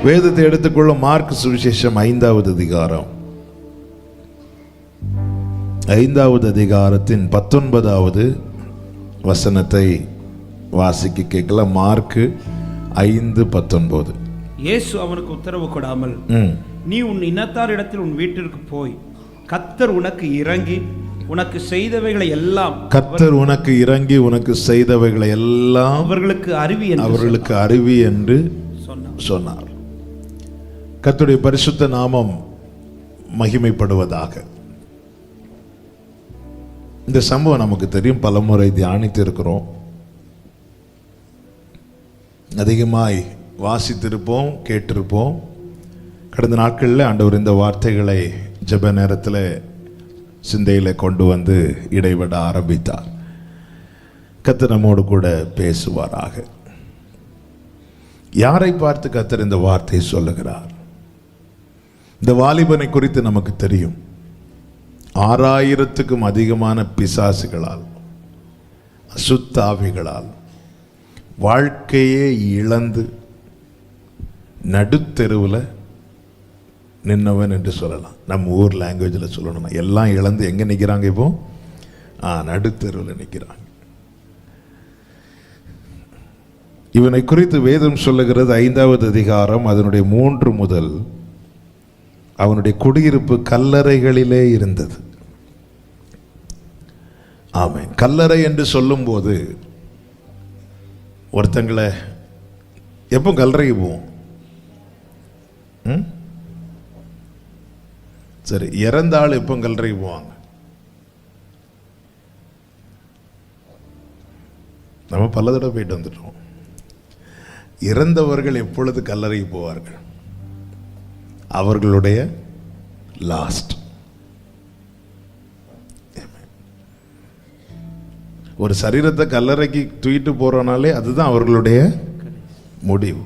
வேதத்தை எடுத்துக்கொள்ள மார்க் சுவிசேஷம் 5வது அதிகாரம் 5வது அதிகாரத்தின் 19வது வசனத்தை வாசிக்க கேட்கலாம். மார்க் 5:19. இயேசு அவனுக்கு உத்தரவு கொடாமல், நீ உன் இனத்தாரிடத்தில் உன் வீட்டிற்கு போய் கர்த்தர் உனக்கு இறங்கி உனக்கு செய்தவைகளை எல்லாம் அவர்களுக்கு அறிவி என்று சொன்னார். கர்த்தருடைய பரிசுத்த நாமம் மகிமைப்படுவதாக. இந்த சம்பவம் நமக்கு தெரியும், பலமுறை தியானித்து இருக்கிறோம், அதிகமாய் வாசித்திருப்போம், கேட்டிருப்போம். கடந்த நாட்களில் ஆண்டவர் இந்த வார்த்தைகளை ஜெப நேரத்தில் சிந்தையில் கொண்டு வந்து இடைவிட ஆரம்பித்தார். கர்த்தர் நம்மோடு கூட பேசுவாராக. யாரை பார்த்து கர்த்தர் இந்த வார்த்தையை சொல்லுகிறார்? இந்த வாலிபனை குறித்து நமக்கு தெரியும். 6000க்கும் அதிகமான பிசாசுகளால், அசுத்தாவிகளால் வாழ்க்கையே இழந்து நடுத்தெருவில் நின்னவன் என்று சொல்லலாம். நம்ம ஊர் லாங்குவேஜில் சொல்லணும்னா எல்லாம் இழந்து எங்கே நிற்கிறாங்க? இப்போ நடுத்தெருவில் நிற்கிறாங்க. இவனை குறித்து வேதம் சொல்லுகிறது 5வது அதிகாரம் அதனுடைய 3 முதல், அவனுடைய குடியிருப்பு கல்லறைகளிலே இருந்தது. ஆமென். கல்லறை என்று சொல்லும்போது ஒருத்தங்களை எப்போ கல்லறைக்கு போவோம்? சரி, இறந்த ஆள் எப்போ கல்லறைக்கு போவாங்க? நம்ம பல தடவை போயிட்டு வந்துட்டோம். இறந்தவர்கள் எப்பொழுது கல்லறைக்கு போவார்கள்? அவர்களுடைய லாஸ்ட். ஒரு சரீரத்தை கல்லறைக்கு தூக்கிட்டு போறனாலே அதுதான் அவர்களுடைய முடிவு.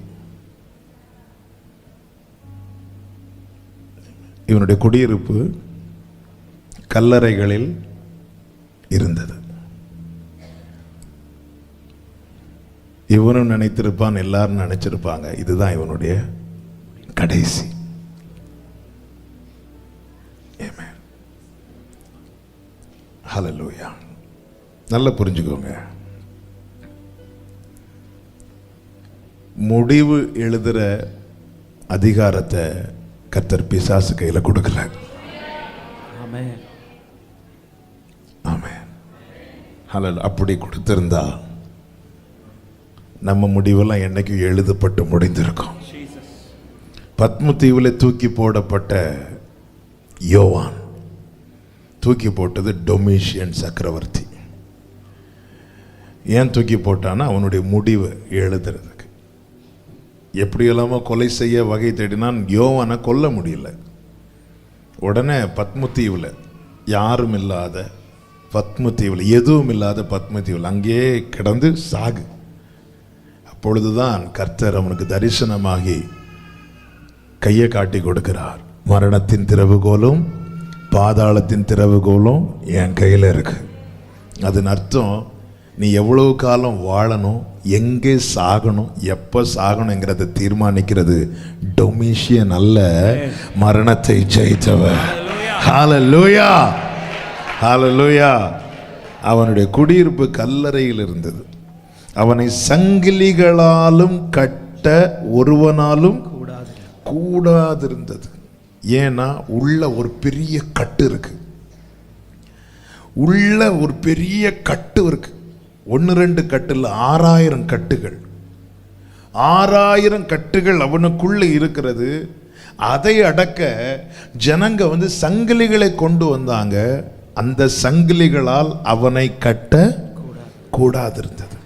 இவனுடைய குடியிருப்பு கல்லறைகளில் இருந்தது. இவனும் நினைத்திருப்பான், எல்லாரும் நினைச்சிருப்பாங்க இதுதான் இவனுடைய கடைசி. ஹல்லேலூயா. நல்லா புரிஞ்சுக்கோங்க, முடிவு எழுதுற அதிகாரத்தை கர்த்தர் பிசாசு கையில கொடுக்கல. ஆமென். ஆமென். ஹல்லேலூயா. அப்படி கொடுத்திருந்தா நம்ம முடிவெல்லாம் என்னைக்கும் எழுதப்பட்டு முடிந்திருக்கும். பத்ம தீவில் தூக்கி போடப்பட்ட யோவான் தூக்கி போட்டது டொமிஷியன் சக்கரவர்த்தி. ஏன் தூக்கி போட்டான்னா அவனுடைய முடிவு எழுதுறதுக்கு. எப்படியெல்லாமோ கொலை செய்ய வகை தேடினான். யோவானை கொல்ல முடியல. உடனே பத்மதீவில், யாரும் இல்லாத பத்மதீவில், எதுவும் இல்லாத பத்மதீவில் அங்கேயே கிடந்து சாகு. அப்பொழுதுதான் கர்த்தர் அவனுக்கு தரிசனமாகி கையை காட்டி கொடுக்கிறார். மரணத்தின் திறவுகோலும் பாதாளத்தின் திறவுகோலும் என் கையில் இருக்கு. அதன் அர்த்தம், நீ எவ்வளவு காலம் வாழணும், எங்கே சாகணும், எப்போ சாகணுங்கிறத தீர்மானிக்கிறது டொமிஷியன் அல்ல, மரணத்தை ஜெயித்தவர். ஹல்லேலூயா, ஹல்லேலூயா. அவனுடைய குடியிருப்பு கல்லறையில் இருந்தது. அவனை சங்கிலிகளாலும் கட்ட ஒருவனாலும் கூடாதிருந்தது. ஏன்னா உள்ள ஒரு பெரிய கட்டு இருக்கு. உள்ள ஒரு பெரிய கட்டு இருக்கு. 1-2 கட்டுல 6000 கட்டுகள். 6000 கட்டுகள் அவனுக்குள்ள இருக்கிறது. அதை அடக்க ஜனங்க சங்கிலிகளை கொண்டு வந்தாங்க. அந்த சங்கிலிகளால் அவனை கட்ட கூடாதிருந்தது.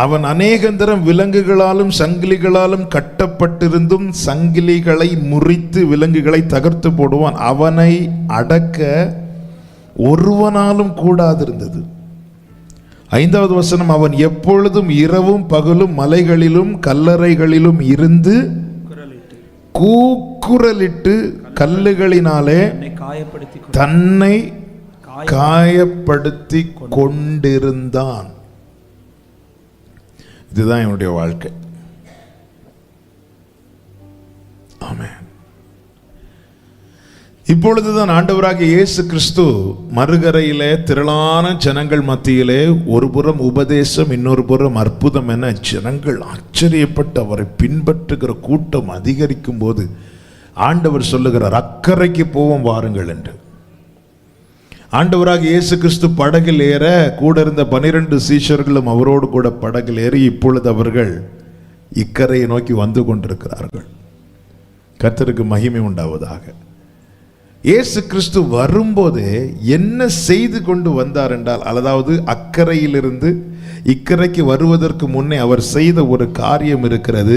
அவன் அநேகந்தரம் விலங்குகளாலும் சங்கிலிகளாலும் கட்டப்பட்டிருந்தும் சங்கிலிகளை முறித்து விலங்குகளை தகர்த்து போடுவான். அவனை அடக்க ஒருவனாலும் கூடாதிருந்தது. 5வது வசனம், அவன் எப்பொழுதும் இரவும் பகலும் மலைகளிலும் கல்லறைகளிலும் இருந்து கூக்குரலிட்டு கல்லுகளினாலே தன்னை காயப்படுத்தி கொண்டிருந்தான். இதுதான் என்னுடைய வாழ்க்கை. ஆமென். இப்பொழுதுதான் ஆண்டவராகிய இயேசு கிறிஸ்து மறுகரையிலே திரளான ஜனங்கள் மத்தியிலே ஒரு புறம் உபதேசம், இன்னொரு புறம் அற்புதம் என ஜனங்கள் ஆச்சரியப்பட்டு அவரை பின்பற்றுகிற கூட்டம் அதிகரிக்கும் போது ஆண்டவர் சொல்லுகிறார், அக்கறைக்கு போவோம் வாருங்கள் என்று. ஆண்டவராகிய இயேசு கிறிஸ்து படகில் ஏற கூட இருந்த 12 சீஷர்களும் அவரோடு கூட படகில் ஏறி இப்பொழுது அவர்கள் இக்கரையை நோக்கி வந்து கொண்டிருக்கிறார்கள். கர்த்தருக்கு மகிமை உண்டாவதாக. இயேசு கிறிஸ்து வரும்போது என்ன செய்து கொண்டு வந்தார் என்றால், அதாவது அக்கறையிலிருந்து இக்கரைக்கு வருவதற்கு முன்னே அவர் செய்த ஒரு காரியம் இருக்கிறது.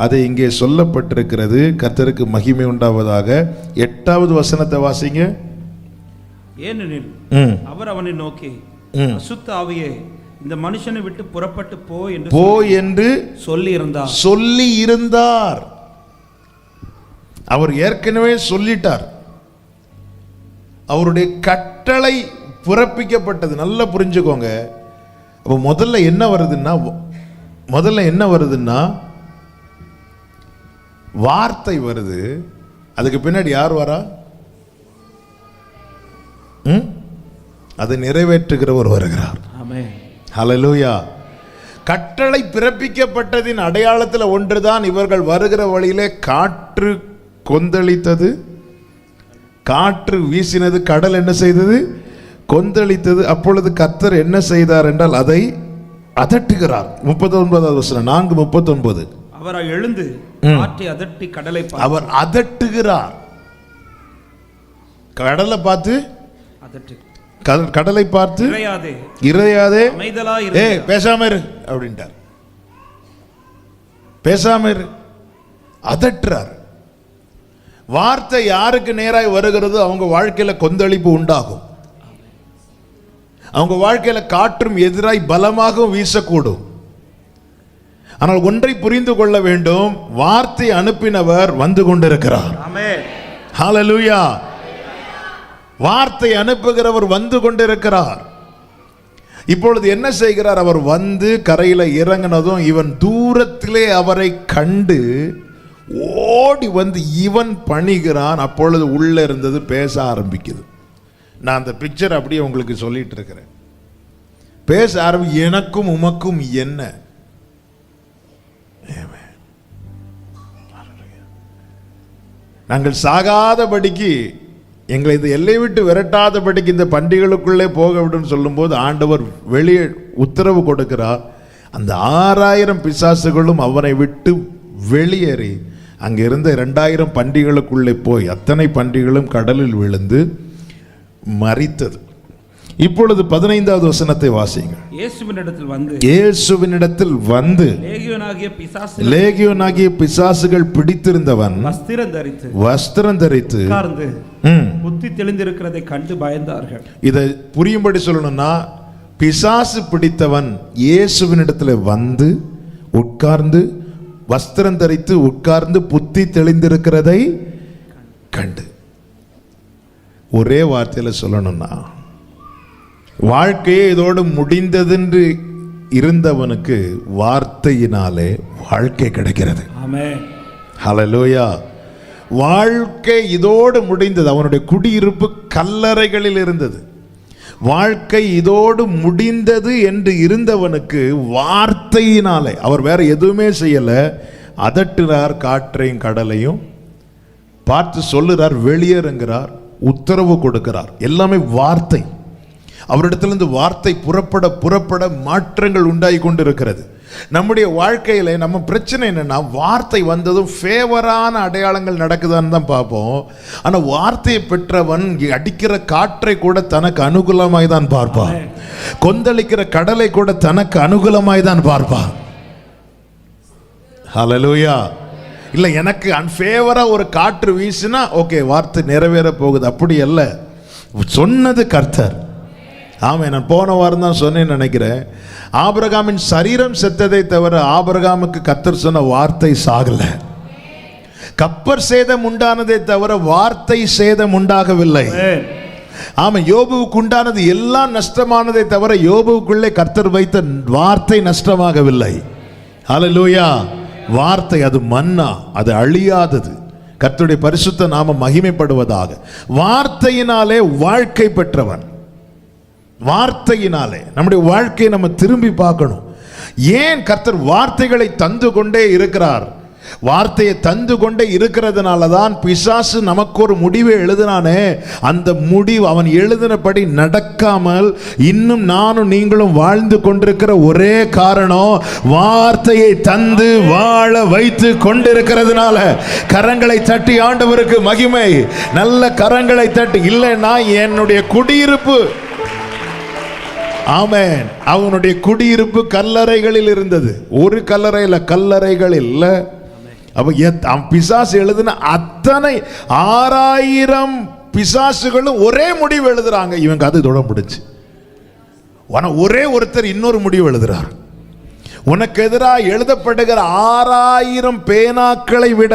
அதை இங்கே சொல்லப்பட்டிருக்கிறது. கர்த்தருக்கு மகிமை உண்டாவதாக. 8வது வசனத்தை வாசிங்க. ஏனெனில் அவர் அவனை நோக்கி, அசுத்த ஆவியே இந்த மனுஷனை விட்டு புறப்பட்டு போ என்று சொல்லி இருந்தார். அவர் ஏற்கனவே சொல்லிட்டார். அவருடைய கட்டளை பிறப்பிக்கப்பட்டது. நல்லா புரிஞ்சுக்கோங்க. அப்போ முதல்ல என்ன வருதுன்னா வார்த்தை வருது. அதுக்கு பின்னாடி யார் வரா? அதை நிறைவேற்றுகிறவர் வருகிறார். ஹல்லேலூயா. கட்டளை பிறப்பிக்கப்பட்டதின் அடையாளத்தில் ஒன்றுதான் இவர்கள் வருகிற வழியிலே காற்று கொந்தளித்தது, காற்று வீசினது, கடல் என்ன செய்தது? கொந்தளித்தது. அப்பொழுது கர்த்தர் என்ன செய்தார் என்றால் அதை அதட்டுகிறார். 39வது வசனம், 4:39. அவர் எழுந்து காற்றை அதட்டி கடலை அவர் அதட்டுகிறார். கடலை பார்த்து கடலை பார்த்து இறையாதே பேசாம இரு அப்படின்ட்டார். பேசாம இரு, அதட்டுறார். வார்த்தை யாருக்கு நேராய் வருகிறதோ அவங்க வாழ்க்கையில கொந்தளிப்பு உண்டாகும். அவங்க வாழ்க்கையில காற்றும் எதிராய் பலமாகவும் வீசக்கூடும். ஆனால் ஒன்றை புரிந்து கொள்ள வேண்டும், வார்த்தை அனுப்பினவர் வந்து கொண்டிருக்கிறார். ஹல்லேலூயா. வார்த்தை அனுப்புகிறவர் வந்து கொண்டிருக்கிறார். இப்பொழுது என்ன செய்கிறார்? அவர் வந்து கரையில இறங்கினதும் இவன் தூரத்திலே அவரை கண்டு ஓடி வந்து இவன் பணிகிறான். அப்பொழுது உள்ள இருந்தது பேச ஆரம்பிக்குது. நான் அந்த பிக்சர் அப்படியே உங்களுக்கு சொல்லிட்டு இருக்கிறேன். பேச எனக்கும் உமக்கும் என்ன? நாங்கள் சாகாதபடிக்கு, எங்களை இந்த எல்லை விட்டு விரட்டாதபடிக்கு இந்த பண்டிகளுக்குள்ளே போக விடும் சொல்லும்போது ஆண்டவர் வெளியே உத்தரவு கொடுக்கிறார். அந்த 6000 பிசாசுகளும் அவனை விட்டு வெளியேறி அங்கே இருந்த 2000 பண்டிகளுக்குள்ளே போய் அத்தனை பண்டிகளும் கடலில் விழுந்து மரித்தது. இப்பொழுது 15வது வசனத்தை வாசிங்க. இயேசுவினிடத்தில் வந்து லேகியோனாகிய பிசாசுகள் பிடித்திருந்தவன் வஸ்திரம் தரித்து புத்தி தெளிந்திருக்கிறதை கண்டு பயந்தார்கள். இதை புரியும்படி சொல்லணும்னா, பிசாசு பிடித்தவன் இயேசுவினிடத்தில் வந்து உட்கார்ந்து வஸ்திரம் தரித்து உட்கார்ந்து புத்தி தெளிந்திருக்கிறதை கண்டு. ஒரே வார்த்தையில் சொல்லணும்னா, வாழ்க்கையே இதோடு முடிந்ததென்று இருந்தவனுக்கு வார்த்தையினாலே வாழ்க்கை கிடைக்கிறது. ஹல்லேலூயா. வாழ்க்கை இதோடு முடிந்தது. அவனுடைய குடியிருப்பு கல்லறைகளில் இருந்தது. வாழ்க்கை இதோடு முடிந்தது என்று இருந்தவனுக்கு வார்த்தையினாலே, அவர் வேற எதுவுமே செய்யல, அதட்டுறார். காற்றையும் கடலையும் பார்த்து சொல்லுறார், வெளியேறுங்கிறார், உத்தரவு கொடுக்கிறார். எல்லாமே வார்த்தை. அவரிடத்திலிருந்து வார்த்தை புறப்பட மாற்றங்கள் உண்டாகி கொண்டிருக்கிறது. நம்முடைய வாழ்க்கையில நம்ம பிரச்சனை என்னன்னா, வார்த்தை வந்ததும் ஃபேவரான அடையாளங்கள் நடக்குதான்னு தான் பார்ப்போம். ஆனால் வார்த்தையை பெற்றவன் அடிக்கிற காற்றை கூட தனக்கு அனுகூலமாய் தான் பார்ப்பான். கொந்தளிக்கிற கடலை கூட தனக்கு அனுகூலமாய் தான் பார்ப்பான். ஹல்லேலூயா. இல்லை, எனக்கு அன்ஃபேவரா ஒரு காற்று வீசினா ஓகே, வார்த்தை நிறைவேற போகுது. அப்படி அல்ல, சொன்னது கர்த்தர். ஆமாம், நான் போன வாரம் தான் சொன்னேன்னு நினைக்கிறேன். ஆபிரகாமின் சரீரம் செத்ததை தவிர ஆபிரகாமுக்கு கர்த்தர் சொன்ன வார்த்தை சாகல. கப்பர் சேதம் உண்டானதை தவிர வார்த்தை சேதம் உண்டாகவில்லை. ஆமா, யோபுவுக்கு உண்டானது எல்லாம் நஷ்டமானதை தவிர யோபுவுக்குள்ளே கர்த்தர் வைத்த வார்த்தை நஷ்டமாகவில்லை. ஹல்லேலூயா. வார்த்தை அது மன்னா, அது அழியாதது. கர்த்தருடைய பரிசுத்த நாமம் மகிமைப்படுவதாக. வார்த்தையினாலே வாழ்க்கை பெற்றவன். வார்த்தையினாலே நம்முடைய வாழ்க்கையை நம்ம திரும்பி பார்க்கணும். ஏன் கர்த்தர் வார்த்தைகளை தந்து கொண்டே இருக்கிறார்? வார்த்தையை தந்து கொண்டே இருக்கிறதுனால தான் பிசாசு நமக்கு ஒரு முடிவை எழுதினானே, அந்த முடிவு அவன் எழுதினபடி நடக்காமல் இன்னும் நானும் நீங்களும் வாழ்ந்து கொண்டிருக்கிற ஒரே காரணம் வார்த்தையை தந்து வாழ வைத்து கொண்டிருக்கிறதுனால. கரங்களை தட்டி ஆண்டவருக்கு மகிமை. நல்ல கரங்களை தட்டி. இல்லைன்னா என்னுடைய குடியிருப்பு, ஆமென், அவனுடைய குடியிருப்பு கல்லறைகளில் இருந்தது. ஒரு கல்லறையில், கல்லறைகளில். அப்ப பிசாசு எழுதுன அத்தனை 6000 பிசாசுகளும் ஒரே முடிவு எழுதுறாங்க. இவங்க அது தொட முடிச்சு. ஒரே ஒருத்தர் இன்னொரு முடிவு எழுதுறார். உனக்கு எதிராக எழுதப்படுகிற 6000 பேனாக்களை விட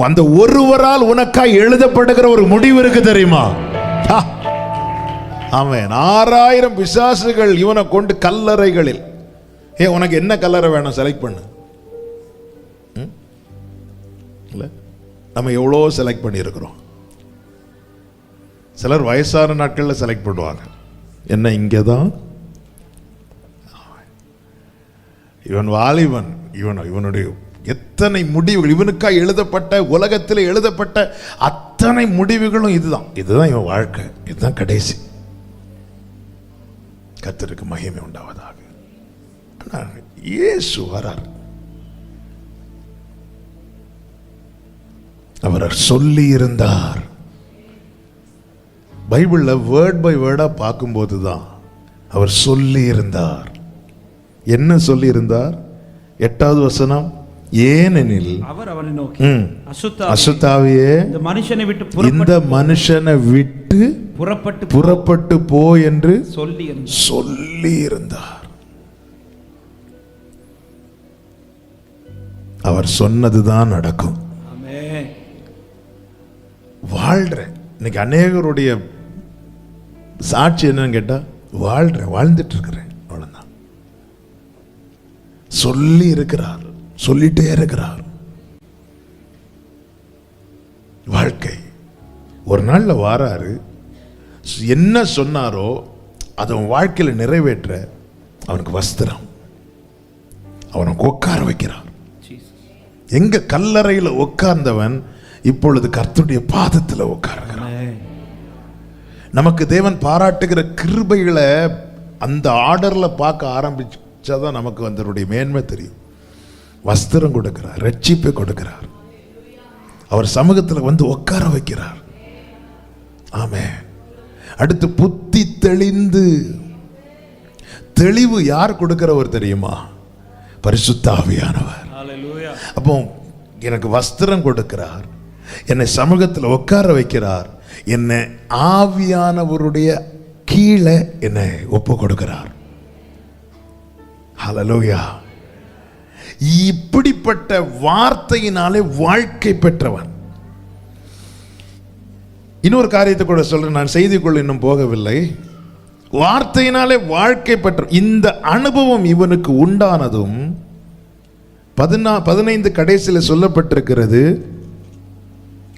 அந்த ஒருவரால் உனக்காய் எழுதப்படுகிற ஒரு முடிவு இருக்கு, தெரியுமா? ஆமென். 6000 பிசாசுகள் இவனை கொண்டு கல்லறைகளில். உனக்கு என்ன கல்லறை வேணும் செலக்ட் பண்ணு. நம்ம எவ்வளோ செலக்ட் பண்ணியிருக்கிறோம். சிலர் வயசான நாட்களில் செலக்ட் பண்ணுவாங்க. என்ன இங்கே தான் இவன் வாலிபன், இவனுடைய எத்தனை முடிவுகள், இவனுக்காக எழுதப்பட்ட, உலகத்தில் எழுதப்பட்ட அத்தனை முடிவுகளும் இதுதான் இவன் வாழ்க்கை, இதுதான் கடைசி. கர்த்தருக்கு மகிமை உண்டாவதாக. இயேசு வரார். அவர் சொல்லி இருந்தார். பைபிள்ல வேர்ட் பை வேர்டா பார்க்கும்போது தான் அவர் சொல்லி இருந்தார். என்ன சொல்லி இருந்தார்? 8வது வசனம், ஏனெனில் அவர் அவனை நோக்கி அசுத்தாவியே இந்த மனுஷனை விட்டு புறப்பட்டு போ என்று சொல்லி இருந்தார். அவர் சொன்னதுதான் நடக்கும். வாழ்றேன். இன்னைக்கு அநேகருடைய சாட்சி என்னன்னு கேட்டா, வாழ்ந்துட்டு இருக்கிறேன், அவ்வளவுதான். சொல்லி இருக்கிறார், சொல்லிட்டே இருக்கிறார். வாழ்க்கை ஒரு நாள்ல வாராரு. என்ன சொன்னாரோ அதை அவன் வாழ்க்கையில நிறைவேற்ற அவனுக்கு வஸ்திரம், அவனுக்கு உட்கார வைக்கிறார். எங்க கல்லறையில் உட்கார்ந்தவன் இப்பொழுது கர்த்தருடைய பாதத்தில் உட்காருகிறான். நமக்கு தேவன் பாராட்டுகிற கிருபைகளை அந்த ஆர்டர்ல பார்க்க ஆரம்பிச்சாதான் நமக்கு அதனுடைய மேன்மை தெரியும். வஸ்திரம் கொடுக்கிறார், ரட்சிப்பை கொடுக்கிறார், அவர் சமூகத்தில் வந்து உட்கார வைக்கிறார். ஆமென். அடுத்து புத்தி தெளிந்து, தெளிவு யார் கொடுக்கிறவர் தெரியுமா? பரிசுத்த ஆவியானவர். அப்போ எனக்கு வஸ்திரம் கொடுக்கிறார், என்னை சமூகத்தில் உட்கார வைக்கிறார், என்னை ஆவியானவருடைய கீழே என்னை ஒப்பு கொடுக்கிறார். ஹல்லேலூயா. இப்படிப்பட்ட வார்த்தையினாலே வாழ்க்கை பெற்றவன். இன்னொரு காரியத்தை கூட சொல்றேன், நான் செய்திக்குள் இன்னும் போகவில்லை. வார்த்தையினாலே வாழ்க்கை பெற்ற இந்த அனுபவம் இவனுக்கு உண்டானதும் 15 கடைசியில் சொல்லப்பட்டிருக்கிறது.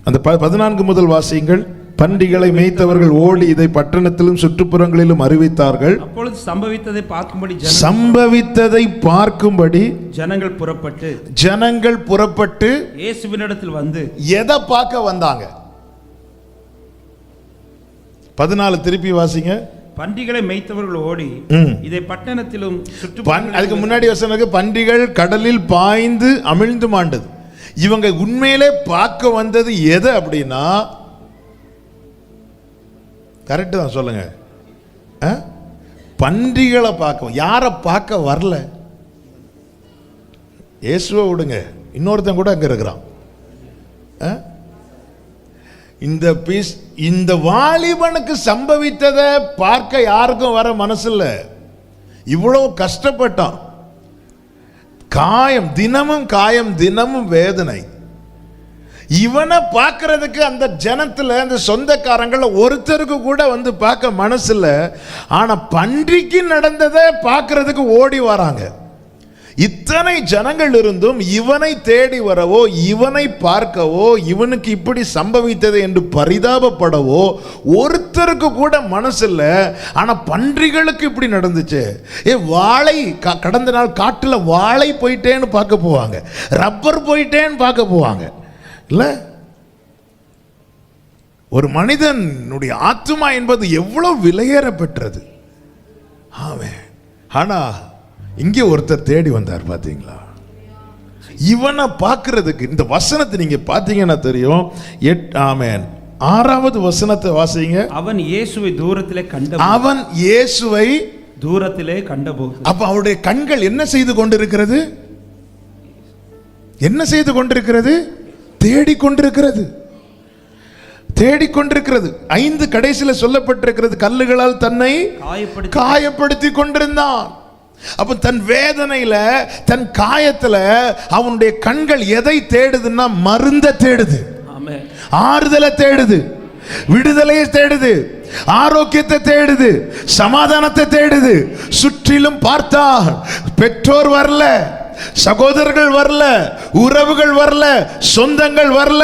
அந்த 14 முதல் வாசியுங்கள். பன்றிகளை மேய்த்தவர்கள் ஓடி இதை பட்டணத்திலும் சுற்றுப்புறங்களிலும் அறிவித்தார்கள். அப்பொழுது சம்பவித்ததை பார்க்கும்படி ஜனங்கள் புறப்பட்டு இயேசுவினிடத்தில் வந்து எதை பார்க்க வந்தாங்க? 14 திருப்பி வாசிங்க. பன்றிகளை மேய்த்தவர்கள் ஓடி இதை பட்டணத்திலும் அதுக்கு முன்னாடி வசனம், பன்றிகள் கடலில் பாய்ந்து அமிழ்ந்து மாண்டது. இவங்க உண்மையிலே பார்க்க வந்தது எது அப்படின்னா, கரெக்ட் தான் சொல்லுங்க, பன்றிகளை பார்க்க. யாரை பார்க்க வரல? இயேசுவை விடுங்க, இன்னொருத்தன் கூட அங்க இருக்கிறான். இந்த வாலிபனுக்கு சம்பவித்ததை பார்க்க யாருக்கும் வர மனசு இல்ல. இவ்வளவு கஷ்டப்பட்டான், காயம் தினமும் காயம், தினமும் வேதனை. இவனை பார்க்கறதுக்கு அந்த ஜனத்துல, அந்த சொந்தக்காரங்கள ஒருத்தருக்கு கூட வந்து பார்க்க மனசு இல்ல. ஆனா பன்றிக்கு நடந்ததை பார்க்கறதுக்கு ஓடி வராங்க. இத்தனை ஜனங்கள் இருந்தும் இவனை தேடி வரவோ, இவனை பார்க்கவோ, இவனுக்கு இப்படி சம்பவித்தது என்று பரிதாபப்படவோ ஒருத்தருக்கு கூட மனசில்ல. ஆனா பன்றிகளுக்கு இப்படி நடந்துச்சு. வாழை கடந்த நாள் காட்டுல வாழை போயிட்டேன்னு பார்க்க போவாங்க, ரப்பர் போயிட்டேன்னு பார்க்க போவாங்க இல்ல. ஒரு மனிதனுடைய ஆத்துமா என்பது எவ்வளவு விலையேற பெற்றது. ஆனா இங்கே ஒருத்தர் தேடி வந்தார் பாத்தீங்களா? இவனை பார்க்கிறதுக்கு இந்த வசனத்தை நீங்க பாத்தீங்கன்னா தெரியும். ஆமென். 6வது வசனத்தை வாசிங்க. அவன் இயேசுவை தூரத்திலே கண்டபோது. அப்ப அவருடைய கண்கள் என்ன செய்து கொண்டிருக்கிறது? என்ன செய்து கொண்டிருக்கிறது? தேடிக்கொண்டிருக்கிறது. 5 கடைசியில் சொல்லப்பட்டிருக்கிறது, கல்லுகளால் தன்னை காயப்படுத்தி கொண்டிருந்தான். அப்ப தன் வேதனையில, தன் காயத்துல அவனுடைய கண்கள் எதை தேடுதுன்னா மருந்த தேடுது, ஆறுதலை தேடுது, விடுதலையை தேடுது, ஆரோக்கியத்தை தேடுது, சமாதானத்தை தேடுது. சுற்றிலும் பார்த்தால் பெற்றோர் வரல, சகோதரர்கள் வரல, உறவுகள் வரல, சொந்தங்கள் வரல,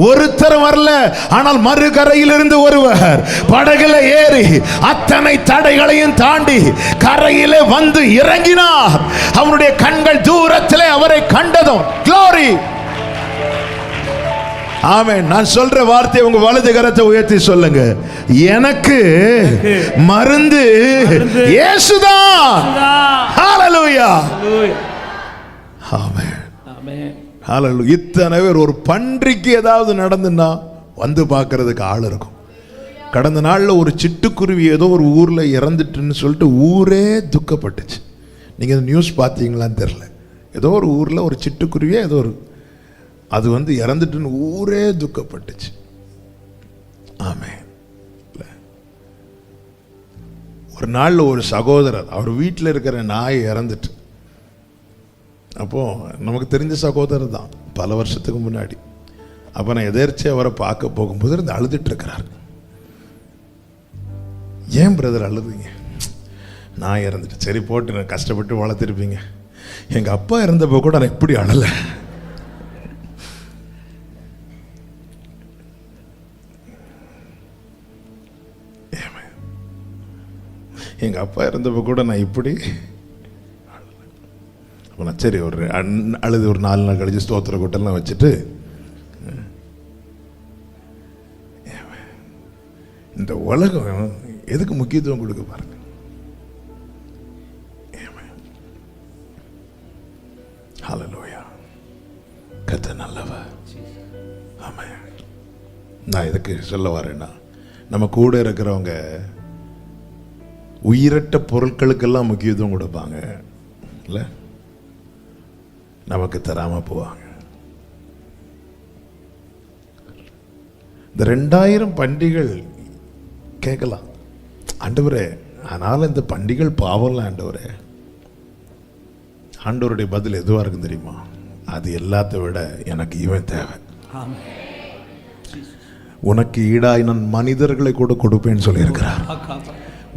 ஒருத்தர் வரல. ஆனால் மறுகரையிலிருந்து ஒருவர் படகுல ஏறி அத்தனை தடைகளையும் தாண்டி கரையிலே வந்து இறங்கினார். அவருடைய கண்கள் தூரத்திலே அவரை கண்டதும் glory. ஆமென். நான் சொல்ற வார்த்தை உங்க வலது கரத்தை உயர்த்தி சொல்லுங்க, எனக்கு மருந்து இயேசுதான். ஹalleluya. ஆமென். ஹalleluya. இத்தனை பேர், ஒரு பன்றிக்கு ஏதாவது நடந்துன்னா வந்து பார்க்கிறதுக்கு ஆள் இருக்கும். கடந்த நாள்ல ஒரு சிட்டுக்குருவி ஏதோ ஒரு ஊர்ல இறந்துட்டுன்னு சொல்லிட்டு ஊரே துக்கப்பட்டுச்சு. நீங்க நியூஸ் பார்த்தீங்களான்னு தெரியல. ஏதோ ஒரு ஊர்ல ஒரு சிட்டுக்குருவியே ஏதோ ஒரு அது வந்து இறந்துட்டுன்னு ஊரே துக்கப்பட்டுச்சு. ஆமென். ஒரு நாள்ல ஒரு சகோதரர், அவர் வீட்டில் இருக்கிற நாய் இறந்துட்டு, அப்போ நமக்கு தெரிஞ்ச சகோதரர் தான், பல வருஷத்துக்கு முன்னாடி. அப்போ நான் எதேர்ச்சியாக அவரை பார்க்க போகும்போது இருந்து அழுதுட்டு இருக்கிறார். ஏன் பிரதர் அழுதுங்க? நான் இறந்துட்டு, சரி போட்டு நான் கஷ்டப்பட்டு வளர்த்துருப்பீங்க. எங்கள் அப்பா இறந்தப்போ கூட நான் எப்படி அழலை. எங்கள் அப்பா இறந்தப்போ கூட நான் இப்படி சரி. ஒரு அழுது ஒரு 4 நாள் கழிச்சு ஸ்தோத்திர கூட்டெல்லாம் வச்சுட்டு, இந்த உலகம் எதுக்கு முக்கியத்துவம் கொடுக்க பாருங்க. ஹல்லேலூயா. கர்த்தர் நல்லவர். ஆமென். நான் எதுக்கு சொல்ல வரேன்னா, நம்ம கூட இருக்கிறவங்க உயிரற்ற பொருட்களுக்கெல்லாம் முக்கியத்துவம் கொடுப்பாங்க இல்லை, நமக்கு தராம போவாங்க. இந்த 2000 பண்டிகள் கேட்கலாம், ஆண்டவரே ஆனால் இந்த பண்டிகள் பாவம்ல ஆண்டவரே. ஆண்டவருடைய பதில் எதுவா இருக்கும் தெரியுமா? அது எல்லாத்தை விட எனக்கு இவன் தேவை. உனக்கு ஈடாய் நான் மனிதர்களை கூட கொடுப்பேன்னு சொல்லியிருக்கிறார்.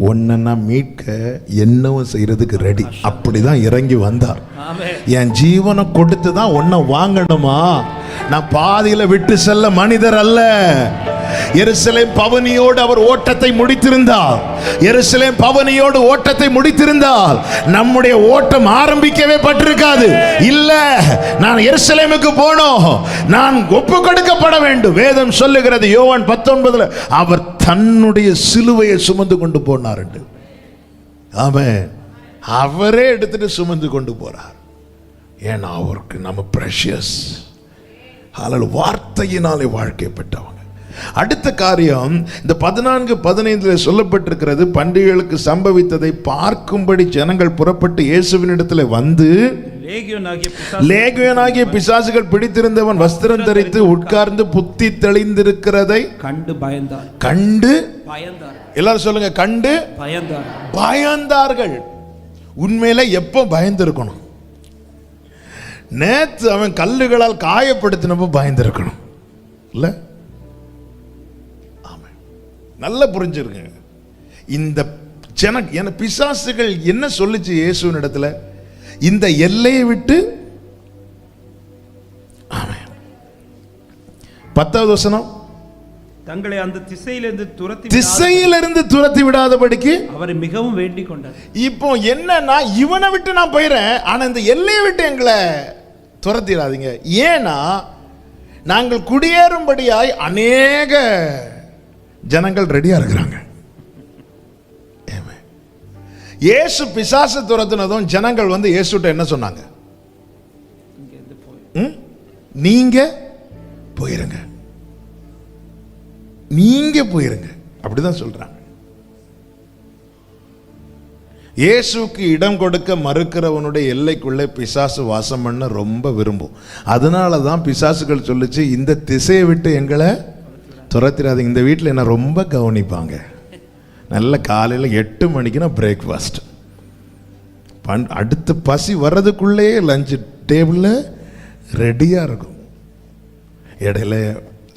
உன்னை நான் மீட்க என்னவும் செய்யறதுக்கு ரெடி. அப்படிதான் இறங்கி வந்தார். என் ஜீவனை கொடுத்து தான் உன்னை வாங்கணுமா? நான் பாதியில விட்டு செல்ல மனிதர் அல்ல. எருசலேம் பவனியோடு அவர் ஓட்டத்தை முடித்திருந்தார். எருசலேம் பவனியோடு ஓட்டத்தை முடித்திருந்தால் நம்முடைய ஓட்டம் ஆரம்பிக்கவே பட்டிருக்காது. இல்ல, நான் எருசலேமுக்கு போனோம், நான் ஒப்பு கொடுக்கப்பட வேண்டும். வேதம் சொல்லுகிறது யோவான் 19 அவர் தன்னுடைய சிலுவையை சுமந்து கொண்டு போனார் என்று. ஆமென். அவரே எடுத்துட்டு சுமந்து கொண்டு போறார். ஏன்னா அவருக்கு நம்ம பிரஷியஸ். ஹல்லேலூயா. வார்த்தையினாலே வாழ்க்கை பெற்றவங்க. அடுத்த காரியம், இந்த 14:15 சொல்லப்பட்டிருக்கிறது, பண்டிகைகளுக்கு சம்பவித்ததை பார்க்கும்படி ஜனங்கள் புறப்பட்டு இயேசுவினிடத்தில் வந்து, லேகியோனாகிய பிசாசுகள் பிடித்திருந்தவன் வஸ்திரம் தரித்து உட்கார்ந்து புத்தி தெளிந்திருக்கிறதை கண்டு பயந்தார். கண்டு பயந்தார். எல்லாரும் சொல்லுங்க, கண்டு பயந்தார். பயந்தார்கள். உண்மையில எப்போ பயந்திருக்கணும்? நேத்து அவன் கல்லுகளால் காயப்படுத்தினப்போ பயந்திருக்கணும் இல்ல? நல்லா புரிஞ்சிருங்க. இந்த பிசாசுகள் என்ன சொல்லுச்சு இயேசுவின் இடத்துல? இந்த எல்லையை விட்டு. ஆமென். 10வது வசனம், தங்களை அந்த திசையிலிருந்து துரத்தி விடாதபடிக்கு அவரை மிகவும் வேண்டிக் கொண்டார். இப்போ என்னன்னா, இவனை விட்டு நான் போயிறேன், ஆனா இந்த எல்லையை விட்டு எங்களை துரத்திடாதீங்க. ஏன்னா நாங்கள் குடியேறும்படியாய் அநேக ஜனங்கள் ரெடியா இருக்கிறாங்க. இயேசு பிசாசு துரத்தினதும் ஜனங்கள் வந்து இயேசுட்ட என்ன சொன்னாங்க? நீங்க போயிருங்க, நீங்க போயிருங்க, அப்படிதான் சொல்றாங்க. இயேசுக்கு இடம் கொடுக்க மறுக்கிறவனுடைய எல்லைக்குள்ளே பிசாசு வாசம் பண்ண ரொம்ப விரும்பும். அதனால தான் பிசாசுகள் சொல்லிச்சு, இந்த திசையை விட்டு எங்களை துரத்திடாதீங்க. இந்த வீட்டில் என்ன ரொம்ப கவனிப்பாங்க. நல்ல காலையில் 8 மணிக்கு நான் பிரேக்ஃபாஸ்ட், அடுத்து பசி வர்றதுக்குள்ளேயே லஞ்சு டேபிளில் ரெடியாக இருக்கும். இடையில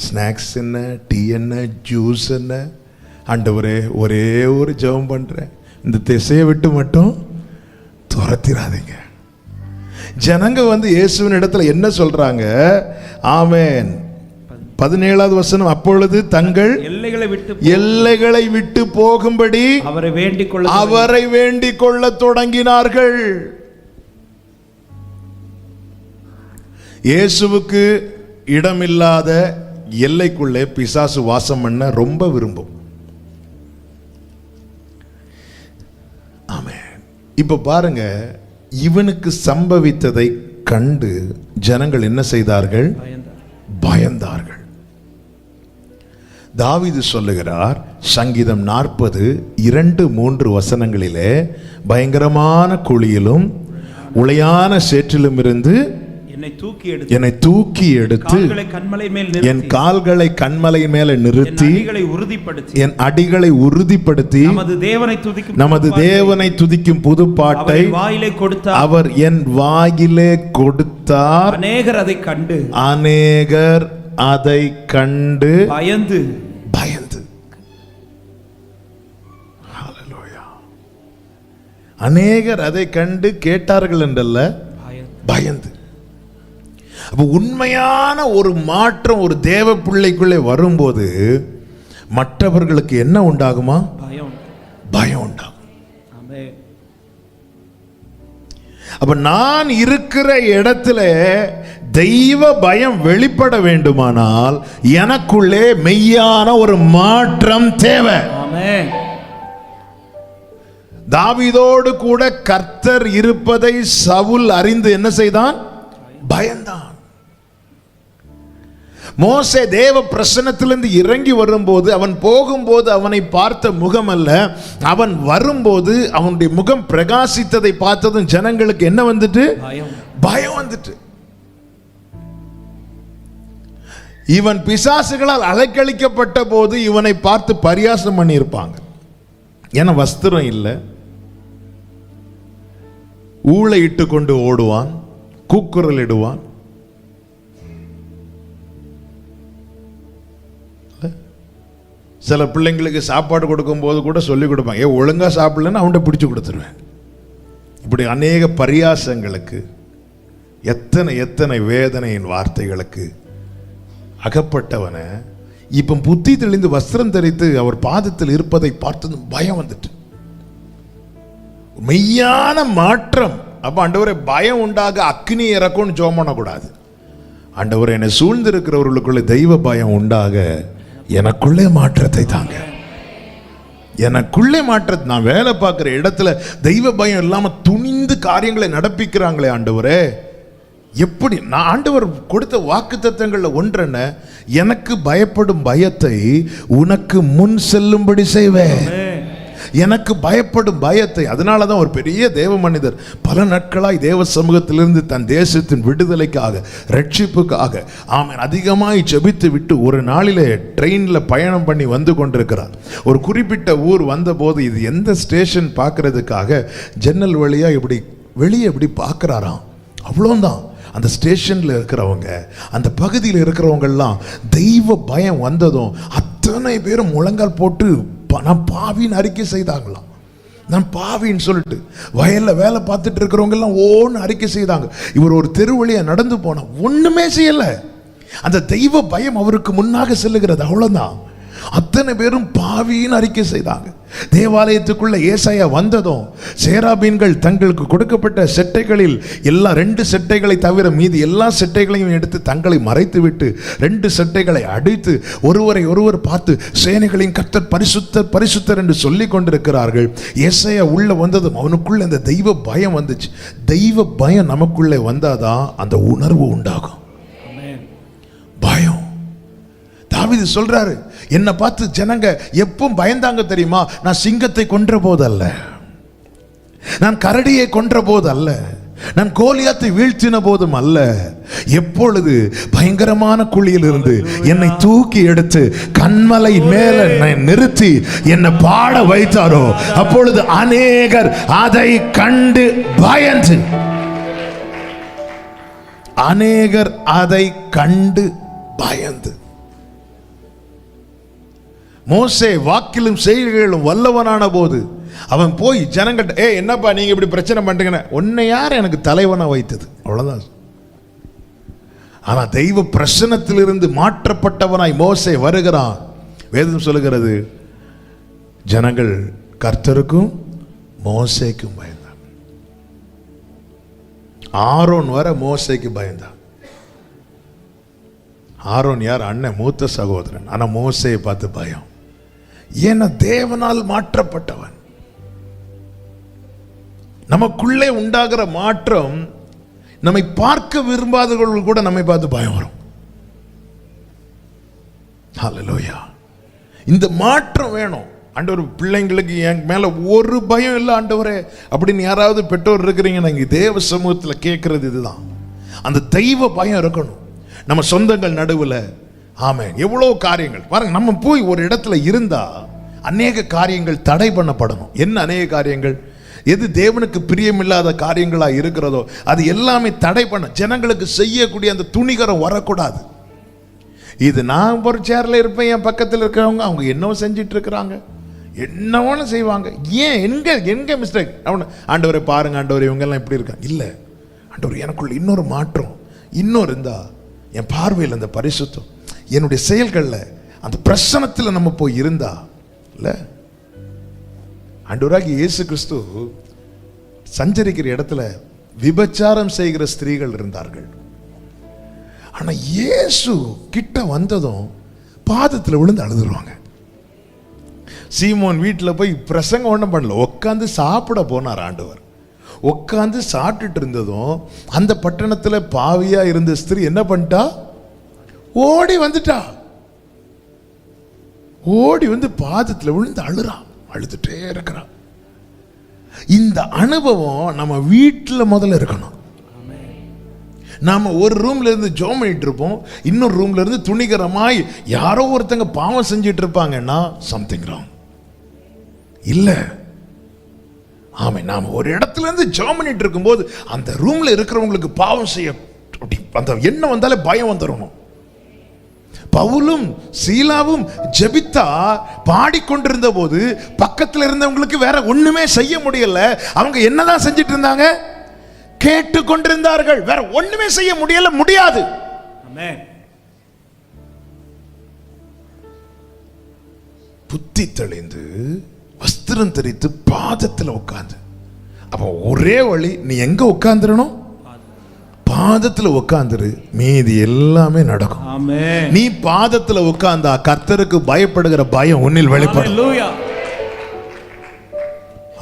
ஸ்நாக்ஸ் என்ன, டீ என்ன, ஜூஸ் என்ன. ஆண்டவரே ஒரே ஒரு ஜெபம் பண்ணுறேன், இந்த திசையை விட்டு மட்டும் துரத்திராதீங்க. ஜனங்க வந்து இயேசுவின் இடத்துல என்ன சொல்றாங்க? ஆமென். 17வது வசனம், அப்பொழுது தங்கள் எல்லைகளை விட்டு போகும்படி அவரை வேண்டிக் கொள்ள தொடங்கினார்கள். இயேசுவுக்கு இடமில்லாத எல்லைக்குள்ளே பிசாசு வாசம் பண்ண ரொம்ப விரும்பும். ஆமென். இப்ப பாருங்க, இவனுக்கு சம்பவித்ததை கண்டு ஜனங்கள் என்ன செய்தார்கள்? பயந்தார்கள். தாவீது சொல்லுகிறார், சங்கீதம் 40:2-3 வசனங்களிலே, பயங்கரமான குழியிலும் உளையான சேற்றிலும் இருந்து என்னை தூக்கி எடுத்து என் கால்களை கன்மலை மேலே நிறுத்தி என் அடிகளை உறுதிப்படுத்தி நமது தேவனை துதிக்கும் புது பாட்டை அவர் என் வாயிலே கொடுத்தார். அநேகர் அதை கண்டு பயந்து அநேகர் அதை கண்டு கேட்டார்கள் என்றல்ல, பயந்து. அப்ப உண்மையான ஒரு மாற்றம் ஒரு தேவ பிள்ளைக்குள்ளே வரும்போது மற்றவர்களுக்கு என்ன உண்டாகுமா? பயம் உண்டாகும். அப்ப நான் இருக்கிற இடத்துல தெய்வ பயம் வெளிப்பட வேண்டுமானால் எனக்குள்ளே மெய்யான ஒரு மாற்றம் தேவை. தாவீதோடு கூட கர்த்தர் இருப்பதை சவுல் அறிந்து என்ன செய்தான்? பயந்தான். மோசே தேவ பிரசன்னத்திலிருந்து இறங்கி வரும்போது, அவன் போகும்போது அவனை பார்த்த முகம் அல்ல, அவன் வரும்போது அவனுடைய முகம் பிரகாசித்ததை பார்த்ததும் ஜனங்களுக்கு என்ன வந்துட்டு? பயம் வந்துட்டு. இவன் பிசாசுகளால் அலைக்கழிக்கப்பட்ட போது இவனை பார்த்து பரியாசம் பண்ணி இருப்பாங்க. ஏன்னா வஸ்திரம் இல்லை, ஊளை இட்டு கொண்டு ஓடுவான், கூக்குரல் இடுவான். சில பிள்ளைங்களுக்கு சாப்பாடு கொடுக்கும் போது கூட சொல்லி கொடுப்பாங்க, ஏ ஒழுங்கா சாப்பிடலன்னு அவன்கிட்ட பிடிச்சு கொடுத்துருவேன். இப்படி அநேக பரியாசங்களுக்கு, எத்தனை எத்தனை வேதனையின் வார்த்தைகளுக்கு அகப்பட்டவனை இப்ப புத்தி தெளிந்து வஸ்திரம் தரித்து அவர் பாதத்தில் இருப்பதை பார்த்தது பயம் வந்துட்டு, மெய்யான மாற்றம். அப்ப ஆண்டவரே பயம் உண்டாக அக்னி இறக்கும்னு ஜெபம் பண்ணக்கூடாது. ஆண்டவரே என்னை சூழ்ந்து இருக்கிறவர்களுக்குள்ள தெய்வ பயம் உண்டாக எனக்குள்ளே மாற்றத்தை தாங்க, எனக்குள்ளே மாற்றத்தை. நான் வேலை பார்க்கிற இடத்துல தெய்வ பயம் இல்லாம துணிந்து காரியங்களை நடப்பிக்கிறாங்களே ஆண்டவரே, எப்படி? நான் ஆண்டவர் கொடுத்த வாக்குத்தத்தங்கள்ல ஒன்றென்ன, எனக்கு பயப்படும் பயத்தை உனக்கு முன் செல்லும்படி செய்வேன். எனக்கு பயப்படும் பயத்தை. அதனாலதான் ஒரு பெரிய தேவ மனிதர் பல நாட்களாய் தேவ சமூகத்திலிருந்து தன் தேசத்தின் விடுதலைக்காக, ரட்சிப்புக்காக ஆமென் அதிகமாய் ஜெபித்து விட்டு ஒரு நாளிலே ட்ரெயின்ல பயணம் பண்ணி வந்து கொண்டிருக்கிறார். ஒரு குறிப்பிட்ட ஊர் வந்தபோது இது எந்த ஸ்டேஷன் பார்க்கறதுக்காக ஜன்னல் வழியா இப்படி வெளியே இப்படி பார்க்கிறாராம். அவ்வளோதான். அந்த ஸ்டேஷன்ல இருக்கிறவங்க, அந்த பகுதியில் இருக்கிறவங்க எல்லாம் தெய்வ பயம் வந்ததும் அத்தனை பேரும் முழங்கால் போட்டு பாவின்னு அறிக்கை செய்தாங்களாம். நான் பாவின்னு சொல்லிட்டு வயல்ல வேலை பார்த்துட்டு இருக்கிறவங்க எல்லாம் ஓன்னு அறிக்கை செய்தாங்க. இவர் ஒரு தெரு வழியா நடந்து போனா ஒண்ணுமே செய்யல. அந்த தெய்வ பயம் அவருக்கு முன்னாக செல்லுகிறது, அவ்வளவுதான். அத்தனை பேரும் பாவின்னு அறிக்கை செய்தாங்க. தேவாலயத்துக்குள்ள ஏசாயா வந்ததும் சேராபீன்கள் தங்களுக்கு கொடுக்கப்பட்ட செட்டைகளில் எல்லா 2 செட்டைகளை தவிர மீதி எல்லா செட்டைகளையும் எடுத்து தங்களை மறைத்து விட்டு 2 செட்டைகளை அடித்து ஒருவரை ஒருவர் பார்த்து சேனைகளின் கர்த்தர் பரிசுத்தர் பரிசுத்தர் என்று சொல்லிக் கொண்டிருக்கிறார்கள். ஏசாயா உள்ள வந்ததும் அவனுக்குள்ள அந்த தெய்வ பயம் வந்துச்சு. தெய்வ பயம் நமக்குள்ளே வந்தாதான் அந்த உணர்வு உண்டாகும். பயம். தாவீது சொல்றாரு, என்னை பார்த்து ஜனங்க எப்பவும் பயந்தாங்க தெரியுமா? நான் சிங்கத்தை கொன்ற போதல்ல, நான் கரடியை கொன்ற போதல்ல, நான் கோலியாத்தை வீழ்த்தின போதும் அல்ல. எப்பொழுது பயங்கரமான குழியிலிருந்து என்னை தூக்கி எடுத்து கண்மலை மேல நிறுத்தி என்னை பாட வைத்தாரோ அப்பொழுது அநேகர் அதை கண்டு பயந்து, அநேகர் அதை கண்டு பயந்து. மோசே வாக்கிலும் செய்கையிலும் வல்லவனான போது அவன் போய் ஜனங்கிட்ட, என்னப்பா நீங்க இப்படி பிரச்சனை பண்றீங்க, உன்னை யார் எனக்கு தலைவனா வைத்தது? அவ்வளவுதான். ஆனா தெய்வ பிரசன்னத்திலிருந்து மாற்றப்பட்டவனாய் மோசே வருகிறான். வேதம் சொல்லுகிறது, ஜனங்கள் கர்த்தருக்கும் மோசேக்கும் பயந்தான். ஆரோன் வர மோசேக்கு பயந்தான். ஆரோன் யார்? அண்ணன், மூத்த சகோதரன். ஆனா மோசேயை பார்த்து பயம். ஏன்னா தேவனால் மாற்றப்பட்டவன். நமக்குள்ளே உண்டாகிற மாற்றம் நம்மை பார்க்க விரும்பாதவர்கள் கூட நம்மை பார்த்து பயம் வரும். ஹல்லேலூயா. இந்த மாற்றம் வேணும். ஆண்டவர், பிள்ளைங்களுக்கு என் மேல ஒரு பயம் இல்லை ஆண்டவரே அப்படின்னு யாராவது பெற்றோர் இருக்கிறீங்கன்னா இங்க தேவ சமூகத்தில் கேட்கறது இதுதான். அந்த தெய்வ பயம் இருக்கணும் நம்ம சொந்தங்கள் நடுவில். ஆமென். எவ்வளோ காரியங்கள் பாருங்க, நம்ம போய் ஒரு இடத்துல இருந்தா அநேக காரியங்கள் தடை பண்ணப்படணும். என்ன அநேக காரியங்கள்? எது தேவனுக்கு பிரியமில்லாத காரியங்களா இருக்கிறதோ அது எல்லாமே தடை பண்ண, ஜனங்களுக்கு செய்யக்கூடிய அந்த துணிகரம் வரக்கூடாது. இது நான் ஒரு சேர்ல இருப்பேன், என் பக்கத்தில் இருக்கிறவங்க அவங்க என்னவோ செஞ்சிட்டு இருக்கிறாங்க, என்னவோன்னு செய்வாங்க. ஏன் எங்க மிஸ்டேக்? அவனை ஆண்டவரை பாருங்க, ஆண்டவர் இவங்கெல்லாம் இப்படி இருக்காங்க. இல்லை ஆண்டவர், எனக்குள்ள இன்னொரு மாற்றம் இன்னொரு இருந்தா, என் பார்வையில் அந்த பரிசுத்தம், என்னுடைய செயல்களில் அந்த பிரசனத்தில் நம்ம போய் இருந்தா இல்லை. ஆண்டவராகிய இயேசு கிறிஸ்து சஞ்சரிக்கிற இடத்துல விபச்சாரம் செய்கிற ஸ்திரீகள் இருந்தார்கள். ஆனா இயேசு கிட்ட வந்ததும் பாதத்தில் விழுந்து அழுதுருவாங்க. சீமோன் வீட்டில் போய் பிரசங்கம் ஒன்றும் பண்ணல, உட்காந்து சாப்பிட போனார் ஆண்டவர். உட்காந்து சாப்பிட்டுட்டு இருந்ததும் அந்த பட்டணத்தில் பாவியா இருந்த ஸ்திரீ என்ன பண்ணிட்டா? ஓடி வந்துட்டா. ஓடி வந்து பாதத்தில் விழுந்து அழுறா, அழுதுட்டே இருக்கிறா. இந்த அனுபவம் நம்ம வீட்டில் முதல்ல இருக்கணும். நாம ஒரு ரூம்ல இருந்து ஜோம் பண்ணிட்டு இருப்போம், இன்னொரு ரூம்ல இருந்து துணிகரமாய் யாரோ ஒருத்தங்க பாவம் செஞ்சிட்டு இருப்பாங்கன்னா சம்திங் ராங் இல்ல. ஆமா, நாம ஒரு இடத்துல இருந்து ஜோம் பண்ணிட்டு இருக்கும்போது அந்த ரூம்ல இருக்கிறவங்களுக்கு பாவம் செய்ய அந்த எண்ணம் வந்தாலே பயம் வந்துடணும். பவுலும் சீலாவும் ஜெபித்தா பாடிக்கொண்டிருந்த போது பக்கத்தில் இருந்தவங்களுக்கு வேற ஒண்ணுமே செய்ய முடியல. அவங்க என்னதான் செஞ்சிட்டு இருந்தாங்க? கேட்டு கொண்டிருந்தார்கள். வேற ஒண்ணுமே செய்ய முடியாது. புத்தி தெளிந்து வஸ்திரம் தரித்து பாதத்தில் உட்கார்ந்து, அப்ப ஒரே வழி, நீ எங்க உட்கார்ந்துடணும்? பாதத்துல உட்கார்ந்துரு, மீதி எல்லாமே நடக்கும். ஆமென். நீ பாதத்துல உட்கார்ந்தா கர்த்தருக்கு பயப்படுகிற பயம் உன்னில் வெளிப்படும்.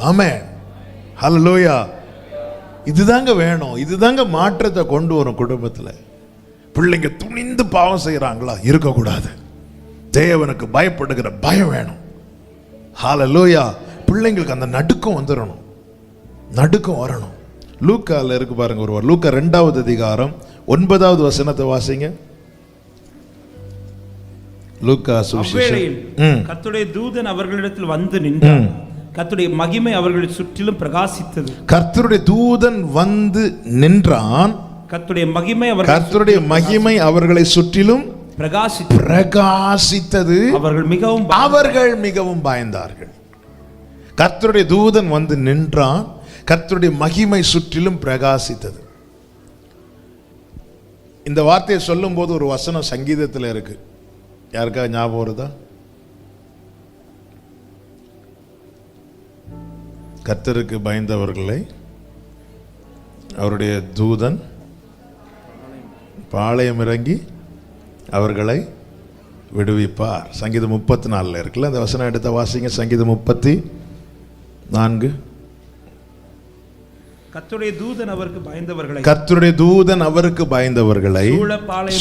ஆமென். ஹல்லேலூயா. இதுதாங்க வேணும். இதுதாங்க மாற்றத்தை கொண்டு வரும் குடும்பத்துல. பிள்ளைங்க துணிந்து பாவம் செய்யறாங்களா? இருக்கக்கூடாது. தேவனுக்கு பயப்படுகிற பயம் வேணும். ஹல்லேலூயா. பிள்ளைங்களுக்கு அந்த நடுக்கம் வந்துடணும், நடுக்கம் வரணும். லூக்கால இருக்கு பாருங்க ஒருவர். லூக்கா 2வது அதிகாரம் 9வது வசனத்தை வாசிங்க. லூக்கா சுவிசேஷம். கர்த்தருடைய தூதன் அவர்களிடத்தில் வந்து நின்றார், கர்த்தருடைய மகிமை அவர்களை சுற்றிலும் பிரகாசித்தது. கர்த்தருடைய தூதன் வந்து நின்றான், கர்த்தருடைய மகிமை அவர்களை சுற்றிலும் பிரகாசித்தது. அவர்கள் மிகவும் பயந்தார்கள். கர்த்தருடைய தூதன் வந்து நின்றான். கர்த்தருடைய மகிமை சுற்றிலும் பிரகாசித்தது. இந்த வார்த்தையை சொல்லும் போது ஒரு வசனம் சங்கீதத்தில் இருக்கு. யாருக்கா ஞாபகம் வருதா? கர்த்தருக்கு பயந்தவர்களை அவருடைய தூதன் பாளையம் இறங்கி அவர்களை விடுவிப்பார். சங்கீதம் 34 இருக்குல்ல, அந்த வசனம் எடுத்த வாசிங்க. சங்கீதம் 34. கர்த்தருடைய தூதன் அவருக்கு பயந்தவர்களை, கர்த்தருடைய தூதன் அவருக்கு பயந்தவர்களை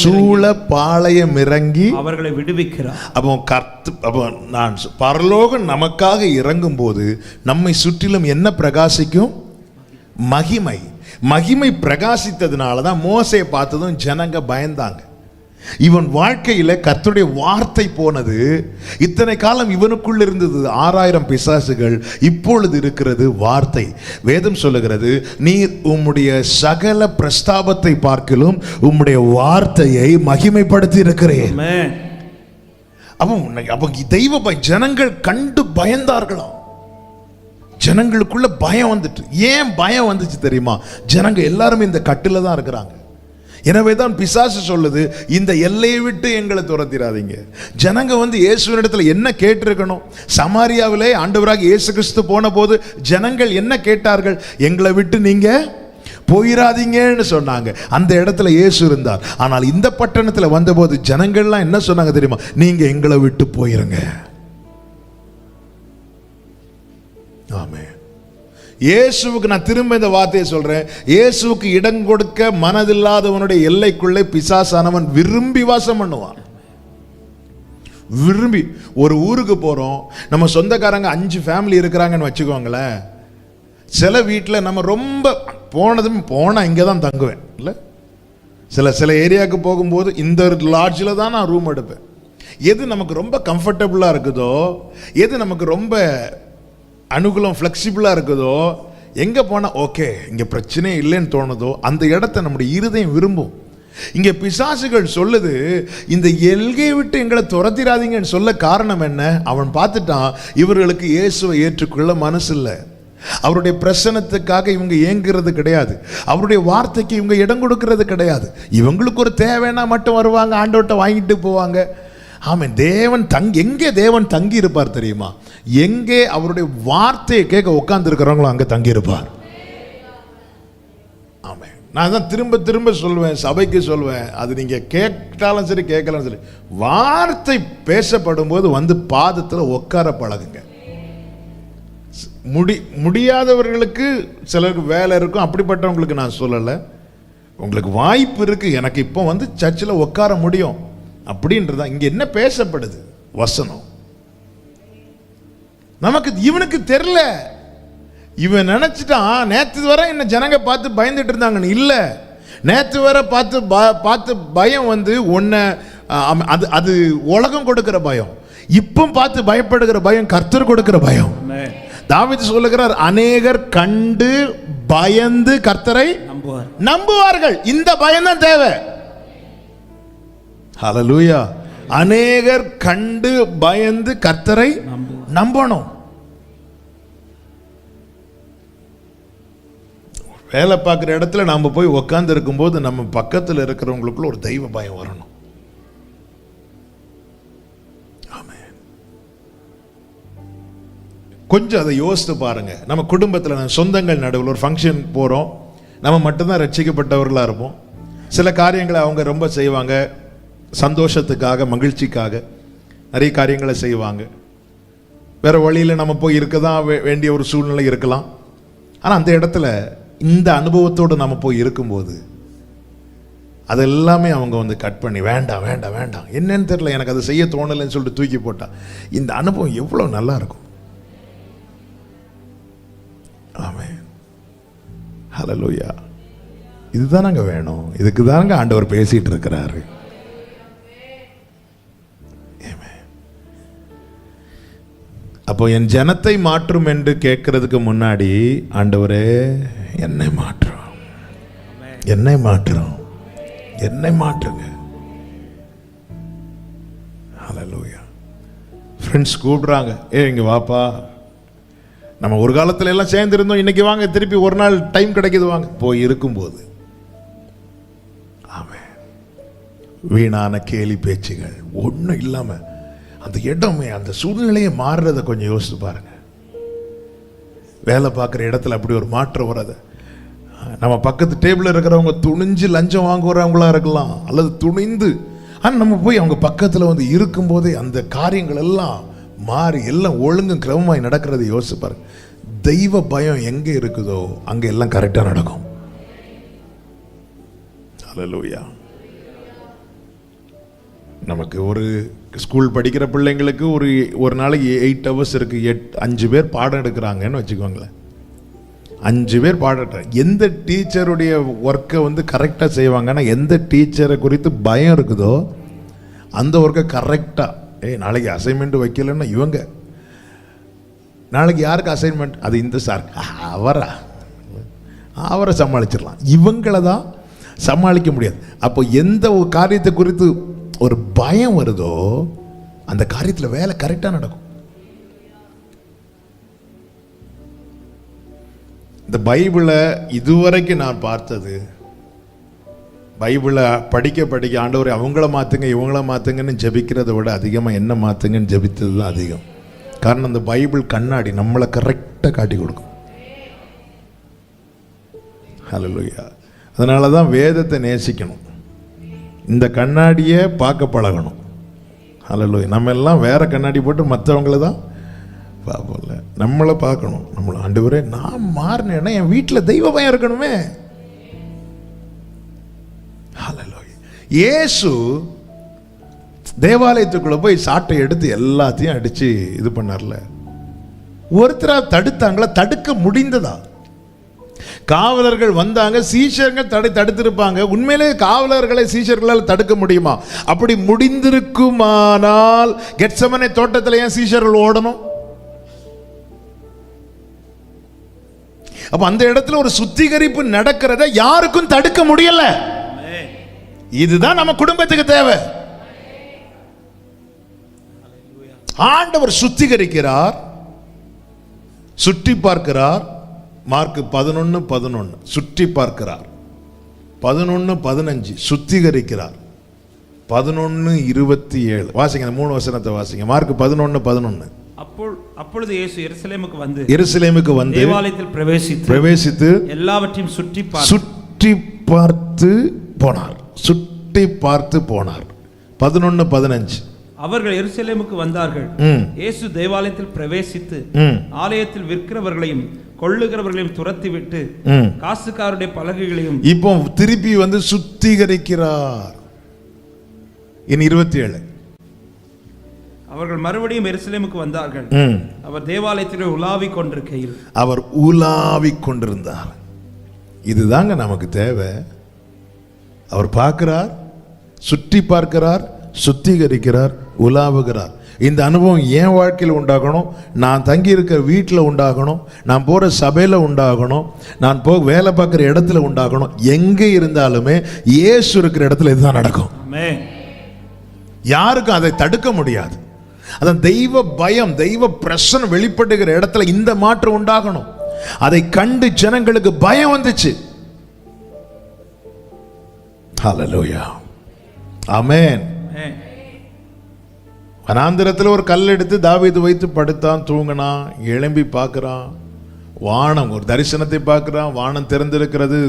சூழ பாளையம் இறங்கி அவர்களை விடுவிக்கிறார். அப்போ நான் பரலோகம் நமக்காக இறங்கும் போது நம்மை சுற்றிலும் என்ன பிரகாசிக்கும்? மகிமை. மகிமை பிரகாசித்ததுனால தான் மோசேயை பார்த்ததும் ஜனங்க பயந்தாங்க. இவன் வாழ்க்கையில கர்த்தருடைய வார்த்தை போனது. இத்தனை காலம் இவனுக்குள் இருந்தது 6000 பிசாசுகள், இப்பொழுது இருக்கிறது வார்த்தை. வேதம் சொல்லுகிறது, நீர் உம்முடைய சகல பிரஸ்தாபத்தை பார்க்கிலும் உம்முடைய வார்த்தையை மகிமைப்படுத்தி இருக்கிறேன். அப்போ தெய்வ பயம். ஜனங்கள் கண்டு பயந்தார்களாம். ஜனங்களுக்குள்ள பயம் வந்துட்டு. ஏன் பயம் வந்துச்சு தெரியுமா? ஜனங்க எல்லாரும் இந்த கட்டில தான் இருக்கிறாங்க. எனவே தான் பிசாசு சொல்லுது, இந்த எல்லையை விட்டு எங்களை துரத்திடாதீங்க. ஜனங்க வந்து இயேசுவினிடத்தில் என்ன கேட்டிருக்கணும்? சமாரியாவிலே ஆண்டவராக இயேசு கிறிஸ்து போன போது ஜனங்கள் என்ன கேட்டார்கள்? எங்களை விட்டு நீங்க போயிடாதீங்கன்னு சொன்னாங்க. அந்த இடத்துல இயேசு இருந்தார். ஆனால் இந்த பட்டணத்தில் வந்தபோது ஜனங்கள்லாம் என்ன சொன்னாங்க தெரியுமா? நீங்க எங்களை விட்டு போயிருங்க. ஆமென். இயேசுவுக்கு நான் திரும்ப இந்த வார்த்தையை சொல்றேன். இயேசுவுக்கு இடம் கொடுக்க மனதில்லாதவனுடைய எல்லைக்குள்ளே பிசாசானவன் விரும்பி வாசம் பண்ணுவான். விரும்பி. ஒரு ஊருக்கு போறோம், நம்ம சொந்தக்காரங்க 5 ஃபேமிலி இருக்கிறாங்கன்னு வச்சுக்கோங்களேன். சில வீட்டில் நம்ம ரொம்ப போனா இங்கே தான் தங்குவேன் இல்லை. சில ஏரியாவுக்கு போகும்போது இந்த லாட்ஜில் தான் நான் ரூம் எடுப்பேன். எது நமக்கு ரொம்ப கம்ஃபர்டபுளாக இருக்குதோ, எது நமக்கு ரொம்ப அனுகூலம் ஃப்ளெக்சிபிளாக இருக்குதோ, எங்கே போனால் ஓகே இங்கே பிரச்சனையே இல்லைன்னு தோணுதோ அந்த இடத்த நம்முடைய இருதயம் விரும்பும். இங்கே பிசாசுகள் சொல்லுது, இந்த எல்கையை விட்டு எங்களை துரத்திராதீங்கன்னு சொல்ல காரணம் என்ன? அவன் பார்த்துட்டான், இவர்களுக்கு இயேசுவை ஏற்றுக்கொள்ள மனசு இல்லை. அவருடைய பிரசனத்துக்காக இவங்க ஏங்குறது கிடையாது. அவருடைய வார்த்தைக்கு இவங்க இடம் கொடுக்கறது கிடையாது. இவங்களுக்கு ஒரு தேவைன்னா மட்டும் வருவாங்க, ஆண்டவர்கிட்ட வாங்கிட்டு போவாங்க. ஆமென். எங்கே தேவன் தங்கி இருப்பார் தெரியுமா? எங்கே அவருடைய வார்த்தையை கேட்க உட்கார்ந்து இருக்கிறவங்களும் அங்கே தங்கி இருப்பார். ஆமென். நான் தான் திரும்ப திரும்ப சொல்வேன், சபைக்கு சொல்வேன், அது நீங்க கேட்டாலும் சரி கேட்கலாம் சரி, வார்த்தை பேசப்படும் போது வந்து பாதத்தில் உட்கார பழகுங்க. முடியாதவர்களுக்கு சிலருக்கு வேலை இருக்கும், அப்படிப்பட்டவங்களுக்கு நான் சொல்லலை. உங்களுக்கு வாய்ப்பு இருக்கு, எனக்கு இப்போ வந்து சர்ச்சில் உட்கார முடியும் அப்படின்றதா இங்க என்ன பேசப்படுது? வசனம். நமக்கு இவனுக்கு தெரியல. இவன் நினைச்சிட்டான் நேற்று வரை என்ன ஜனங்க பார்த்து பயந்துட்டு இருந்தாங்கன்னு. இல்ல, நேற்று வரை பார்த்து பயம் வந்து அது உலகம் கொடுக்கிற பயம். இப்போ பார்த்து பயப்படுகிற பயம் கர்த்தர் கொடுக்கிற பயம். தாவீது சொல்லுகிறார், அநேகர் கண்டு பயந்து கர்த்தரை நம்புவார்கள். இந்த பயம் தான் தேவை. ஹல்லேலூயா. அநேகர் கண்டு பயந்து கர்த்தரை நம்பணும். வேலை பார்க்குற இடத்துல நாம போய் உட்கார்ந்து இருக்கும்போது நம்ம பக்கத்தில் இருக்கிறவங்களுக்குள்ள ஒரு தெய்வ பயம் வரணும். கொஞ்சம் அதை யோசித்து பாருங்க. நம்ம குடும்பத்தில் சொந்தங்கள் நடுவில் ஒரு ஃபங்க்ஷன் போகிறோம், நம்ம மட்டும்தான் ரட்சிக்கப்பட்டவர்களாக இருப்போம். சில காரியங்களை அவங்க ரொம்ப செய்வாங்க, சந்தோஷத்துக்காக மகிழ்ச்சிக்காக நிறைய காரியங்களை செய்வாங்க. வேற வழியில் நம்ம போய் இருக்க தான் வேண்டிய ஒரு சூழ்நிலை இருக்கலாம். ஆனால் அந்த இடத்துல இந்த அனுபவத்தோடு நம்ம போய் இருக்கும்போது அதெல்லாமே அவங்க வந்து கட் பண்ணி வேண்டாம் வேண்டாம் வேண்டாம், என்னன்னு தெரியல, எனக்கு அதை செய்ய தோணலைன்னு சொல்லிட்டு தூக்கி போட்டா இந்த அனுபவம் எவ்வளோ நல்லா இருக்கும். ஆமென். ஹல்லேலூயா. இதுதான் நாங்கள் வேணும். இதுக்கு தாங்க ஆண்டவர் பேசிட்டு இருக்கிறாரு. அப்போ என் ஜனத்தை மாற்றும் என்று கேட்கறதுக்கு முன்னாடி ஆண்டவரே என்னை மாற்றும், என்னை மாற்றும், என்னை மாற்றுங்க. ஹல்லேலூயா. ஃப்ரெண்ட்ஸ் கூப்பிடுறாங்க, இங்க வாப்பா, நம்ம ஒரு காலத்துல எல்லாம் சேர்ந்து இருந்தோம், இன்னைக்கு வாங்க திருப்பி ஒரு நாள் டைம் கிடைக்குது வாங்க, போய் இருக்கும்போது ஆமென். வீணான கேலி பேச்சுகள் ஒன்றும் இல்லாம அந்த இடமே அந்த சூழ்நிலையை மாறுறத கொஞ்சம் யோசிச்சு பாருங்க. வேலை பார்க்குற இடத்துல அப்படி ஒரு மாற்றம் வராது. நம்ம பக்கத்து டேபிளில் இருக்கிறவங்க துணிஞ்சு லஞ்சம் வாங்குறவங்களா இருக்கலாம், அல்லது துணிந்து, ஆனால் நம்ம போய் அவங்க பக்கத்தில் வந்து இருக்கும்போதே அந்த காரியங்கள் எல்லாம் மாறி எல்லாம் ஒழுங்கும் கிரமமாய் நடக்கிறத யோசிச்சு பாருங்க. தெய்வ பயம் எங்கே இருக்குதோ அங்கே எல்லாம் கரெக்டாக நடக்கும். ஹல்லேலூயா. நமக்கு ஒரு ஸ்கூல் படிக்கிற பிள்ளைங்களுக்கு ஒரு நாளைக்கு 8 hours இருக்கு. 5 பேர் பாடம் எடுக்கிறாங்கன்னு வச்சுக்கோங்களேன். 5 பேர் பாடம் எடுக்கிறாங்க. எந்த டீச்சருடைய ஒர்க்கை வந்து கரெக்டாக செய்வாங்கன்னா, எந்த டீச்சரை குறித்து பயம் இருக்குதோ அந்த ஒர்க்கை கரெக்டாக, நாளைக்கு அசைன்மெண்ட் வைக்கலன்னா இவங்க, நாளைக்கு யாருக்கு அசைன்மெண்ட், அது இந்த சார், அவரை சமாளிச்சிடலாம், இவங்கள தான் சமாளிக்க முடியாது. அப்போ எந்த ஒரு காரியத்தை குறித்து ஒரு பயம் வருதோ அந்த காரியத்தில் வேலை கரெக்டாக நடக்கும். இந்த பைபிளை இதுவரைக்கும் நான் பார்த்தது, பைபிளை படிக்க ஆண்டவரே அவங்கள மாற்றுங்க இவங்கள மாற்றுங்கன்னு ஜெபிக்கிறத விட அதிகமாக என்ன மாற்றுங்கன்னு ஜெபித்தது தான் அதிகம். காரணம் அந்த பைபிள் கண்ணாடி நம்மளை கரெக்டாக காட்டி கொடுக்கும். ஹல்லேலூயா. அதனால தான் வேதத்தை நேசிக்கணும், இந்த கண்ணாடியை பார்க்க பழகணும். ஹல்லேலூயா. நம்ம எல்லாம் வேற கண்ணாடி போட்டு மற்றவங்கள தான் பார்ப்போம்ல, நம்மளை பார்க்கணும். நம்மளை ஆண்டவரே நான் மாறினேன்னா என் வீட்டில் தெய்வ பயம் இருக்கணுமே. ஹல்லேலூயா. இயேசு தேவாலயத்துக்குள்ள போய் சாட்டை எடுத்து எல்லாத்தையும் அடிச்சு இது பண்ணார்ல, ஒருத்தரா தடுத்தாங்களா? தடுக்க முடிந்ததா? காவலர்கள் வந்தாங்க, சீஷர்கள் தடுத்திருப்பாங்க. உண்மையிலே காவலர்களை சீஷர்களால் தடுக்க முடியுமா? அப்படி முடிந்திருக்குமானால் கெத்செமனே தோட்டத்தில் ஏன் சீஷர்கள் ஓடணும்? அப்ப அந்த இடத்துல ஒரு சுத்திகரிப்பு நடக்கிறத யாருக்கும் தடுக்க முடியல. இதுதான் நம்ம குடும்பத்துக்கு தேவை. ஆண்டவர் சுத்திகரிக்கிறார், சுற்றி பார்க்கிறார். மார்க் 11:11 சுற்றி பார்க்கிறார். 11:15 சுத்திகரிக்கிறார். 11:27 வாசிங்க, 3 வசனத்தை வாசிங்க. மார்க் 11:11. அப்பொழுது இயேசு எருசலேமுக்கு வந்து தேவாலயத்தில் பிரவேசித்து எல்லாவற்றையும் சுற்றி பார்த்து போனார். 11:15 அவர்கள் எருசலேமுக்கு வந்தார்கள். இயேசு தேவாலயத்தில் பிரவேசித்து ஆலயத்தில் விற்கிறவர்களையும் கொள்ளுகிறவர்களையும் துரத்திவிட்டு காசுக்காரருடைய பலகைகளையும் இப்போ திருப்பி வந்து சுத்திகரிக்கிறார். 27 அவர்கள் மறுபடியும் எருசலேமுக்கு வந்தார்கள். அவர் தேவாலயத்தில் உலாவிக் கொண்டிருந்தார். இதுதாங்க நமக்கு தேவை. அவர் பார்க்கிறார், சுற்றி பார்க்கிறார், சுத்திகரிக்கிறார், உலாவுகிறார். இந்த அனுபவம் என் வாழ்க்கையில் உண்டாகணும், நான் தங்கி இருக்கிற வீட்டில் உண்டாகணும், நான் போகிற சபையில் உண்டாகணும், நான் வேலை பார்க்குற இடத்துல உண்டாகணும். எங்கே இருந்தாலுமே இயேசு இருக்கிற இடத்துல இதுதான் நடக்கும். யாருக்கும் அதை தடுக்க முடியாது. அதான் தெய்வ பயம், தெய்வ பிரசன்னம் வெளிப்படுகிற இடத்துல இந்த மாற்றம் உண்டாகணும். அதை கண்டு ஜனங்களுக்கு பயம் வந்துச்சு. ஹல்லேலூயா. ஆமென். வனாந்திரத்தில் ஒரு கல் எடுத்து தாவீது வைத்து படுத்தான், தூங்கினான். எழும்பி பார்க்கிறான், வானம் ஒரு தரிசனத்தை பார்க்கிறான். வானம் திறந்திருக்கிறது,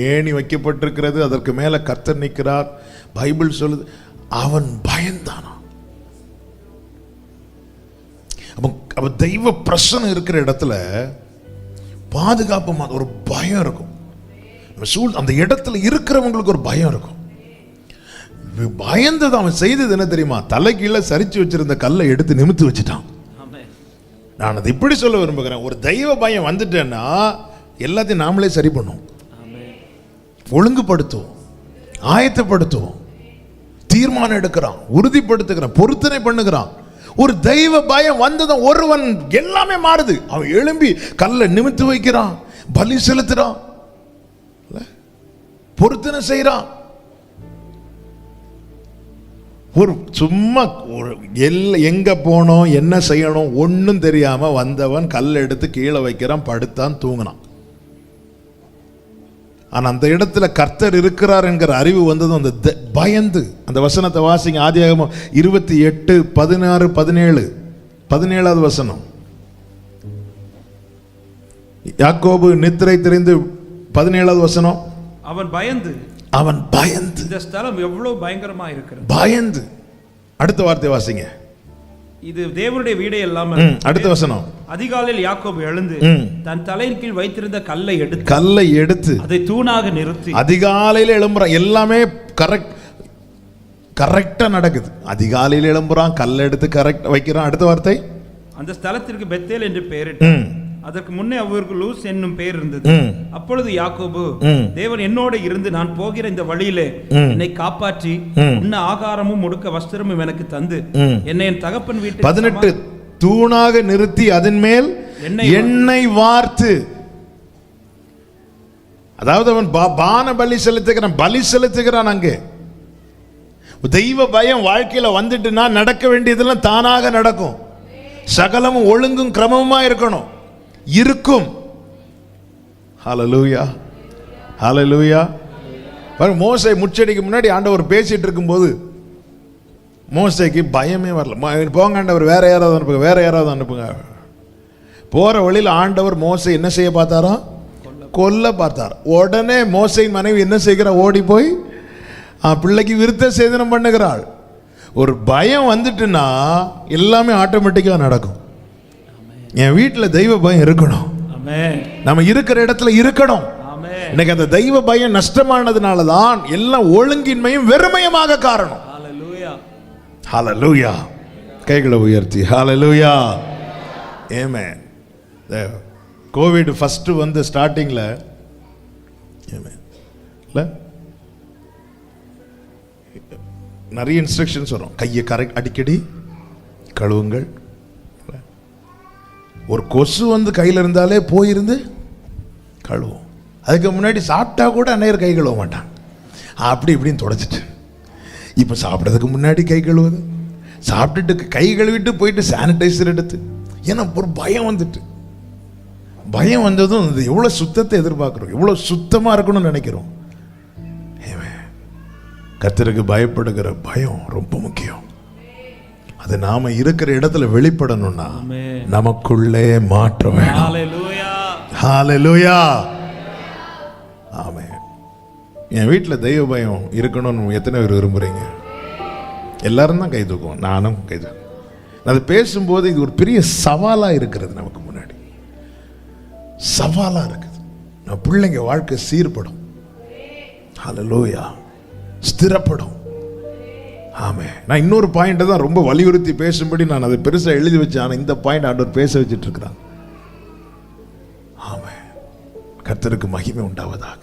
ஏணி வைக்கப்பட்டிருக்கிறது, அதற்கு மேல கர்த்தர் நிற்கிறார். பைபிள் சொல்லுது அவன் பயந்தானா. அப்ப தெய்வ பிரசன்னம் இருக்கிற இடத்துல பாதுகாப்பு ஒரு பயம் இருக்கும். அந்த இடத்துல இருக்கிறவங்களுக்கு ஒரு பயம் இருக்கும். பயந்தது அவன் செய்தது என்ன தெரியுமா? தலைகீழ சரிச்சு வச்சிருந்த கல்லை எடுத்து நிமித்து வச்சுட்டான். நான் அதை இப்படி சொல்ல விரும்புகிறேன், ஒரு தெய்வ பயம் வந்துட்டேன்னா எல்லாத்தையும் நாமளே சரி பண்ணுவோம், ஒழுங்குபடுத்துவோம், ஆயத்தப்படுத்துவோம், தீர்மானம் எடுக்கிறான், உறுதிப்படுத்துகிறான், பொருத்தனை பண்ணுகிறான். ஒரு தெய்வ பயம் வந்ததும் ஒருவன் எல்லாமே மாறுது. அவன் எழும்பி கல்லை நிமித்து வைக்கிறான், பலி செலுத்துறான், பொருத்தனை செய்யறான். ஒரு சும்மா எங்க போனோம் என்ன செய்யணும் ஒன்றும் தெரியாம வந்தவன் கல் எடுத்து கீழே வைக்கிறான், படுத்தான், தூங்கினான். ஆனா அந்த இடத்துல கர்த்தர் இருக்கிறார் என்கிற அறிவு வந்ததும் அந்த பயந்து, அந்த வசனத்தை வாசிங்க, ஆதியாகமம் 28, 16, 17, 17வது வசனம். யாக்கோபு நித்திரை தெரிந்து 17வது வசனம். அவன் பயந்து இந்த ஸ்தலம் எவ்வளவு பயங்கரமா இருக்கிறது. பயந்து. அடுத்த வார்த்தை வாசிங்க. இது தேவனுடைய வீடே எல்லாம். அடுத்த வசனம். அதிகாலையில் யாக்கோபு எழுந்து தன் தலையின் கீழ் வைத்திருந்த கல்லை எடுத்து அதை தூணாக நிறுத்தி. அதிகாலையில் எழும்புறான், எல்லாமே கரெக்டா நடக்குது. அதிகாலையில் எழும்புறான், கல்லை எடுத்து கரெக்ட் வைக்கிறான். அடுத்த வார்த்தை. அந்த ஸ்தலத்திற்கு பெத்தேல் என்று பெயரிட்டு, அதற்கு முன்னே அவருக்கு லூஸ் என்னும் பெயர் இருந்தது. அப்பொழுது யாக்கோபு, தேவன் என்னோட இருந்து நான் போகிற இந்த வழியிலே என்னை காப்பாற்றி உண்ண ஆகாரமும் உடுக்க வஸ்திரமும் எனக்கு தந்து என்னை என் தகப்பன் வீட்டு 18 தூணாக நிறுத்தி அதன் மேல் எண்ணெய் வார்த்து. அதாவது அவன் பான பலி செலுத்துகிறான். அங்கே தெய்வ பயம் வாழ்க்கையில வந்துட்டுனா நடக்க வேண்டியதெல்லாம் தானாக நடக்கும். சகலமும் ஒழுங்கும் கிரமமா இருக்கணும். ஹல்லேலூயா, ஹல்லேலூயா. மோசே முச்சடிக்கு முன்னாடி ஆண்டவர் பேசிட்டு இருக்கும்போது மோசேக்கு பயமே வரல. போங்க ஆண்டவர், வேற யாராவது அனுப்புங்க. போற வழியில் ஆண்டவர் மோசே என்ன செய்ய பார்த்தாரோ, கொல்ல பார்த்தார். உடனே மோசேயின் மனைவி என்ன செய்கிறா, ஓடி போய் பிள்ளைக்கு விருத்த சேதனம் பண்ணுகிறாள். ஒரு பயம் வந்துட்டுன்னா எல்லாமே ஆட்டோமேட்டிக்கா நடக்கும். என் வீட்டில் தெய்வ பயம் இருக்கணும். நம்ம இருக்கிற இடத்துல இருக்கணும். இன்னைக்கு அந்த தெய்வ பயம் நஷ்டமானதுனால தான் எல்லாம் ஒழுங்கின்மையும் வெறுமையுமாக காரணம். ஹல்லேலூயா. கைகளை உயர்த்தி ஹல்லேலூயா. ஆமென். கோவிட் ஃபர்ஸ்ட் வந்து ஸ்டார்டிங்ல நிறைய இன்ஸ்ட்ரக்ஷன்ஸ் வரும். கையை அடிக்கடி கழுவுங்கள். ஒரு கொசு வந்து கையில் இருந்தாலே போயிருந்து கழுவும். அதுக்கு முன்னாடி சாப்பிட்டா கூட அன்னையர் கை கழுவ மாட்டான், அப்படி இப்படின்னு தொடச்சிட்டு. இப்போ சாப்பிட்றதுக்கு முன்னாடி கை கழுவுது, சாப்பிட்டுட்டு கை கழுவிட்டு போயிட்டு சானிடைசர் எடுத்து. ஏன்னா ஒரு பயம் வந்துட்டு, பயம் வந்ததும் எவ்வளோ சுத்தத்தை எதிர்பார்க்குறோம், எவ்வளோ சுத்தமாக இருக்கணும்னு நினைக்கிறோம். கர்த்தருக்கு பயப்படுகிற பயம் ரொம்ப முக்கியம். அது நாம இருக்கிற இடத்துல வெளிப்படணும்னா நமக்குள்ளே மாற்றம் வேணும். ஹல்லேலூயா. ஆமென். என் வீட்டில் தெய்வ பயம் இருக்கணும்னு எத்தனை பேர் விரும்புறீங்க? எல்லாரும் தான் கை தூக்குவோம், நானும் கை தூக்குவோம். அது பேசும்போது இது ஒரு பெரிய சவாலா இருக்கிறது, நமக்கு முன்னாடி சவாலா இருக்குது. நம்ம பிள்ளைங்க வாழ்க்கை சீர்படும். ஹல்லேலூயா. ஸ்திரப்படும். ஆமே. நான் இன்னொரு பாயிண்ட் தான் ரொம்ப வலியுறுத்தி பேசும்படி நான் அதை பெருசா எழுதி வச்சேன். ஆனால் இந்த பாயிண்ட் ஆண்டவர் பேச வச்சுட்டு இருக்கிறான். ஆமே. கர்த்தருக்கு மகிமை உண்டாவதாக.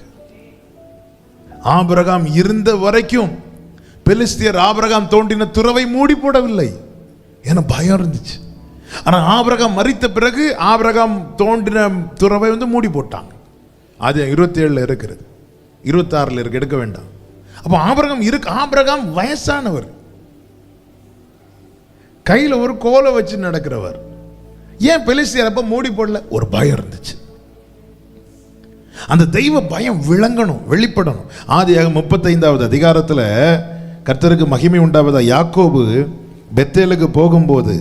ஆபிரகாம் இருந்த வரைக்கும் பெலிஸ்தியர் ஆபிரகாம் தோண்டின துறவை மூடி போடவில்லை, ஏன்னா பயம் இருந்துச்சு. ஆனா ஆபிரகாம் மரித்த பிறகு ஆபிரகாம் தோண்டின துறவை வந்து மூடி போட்டாங்க. அது 27 இருக்கிறது, 26 இருக்கு, எடுக்க வேண்டாம். அப்போ ஆபிரகாம் வயசானவர், கையில் ஒரு கோலை வச்சு நடக்கிறவர். ஏன் பெலிஸ்தியர் அப்ப மூடி போடல? ஒரு பயம் இருந்துச்சு. அந்த தெய்வ பயம் விளங்கணும், வெளிப்படணும். ஆதியாகமம் 35வது அதிகாரத்துல கர்த்தருக்கு மகிமை உண்டாவதா யாக்கோபு பெத்தேலுக்கு போகும்போது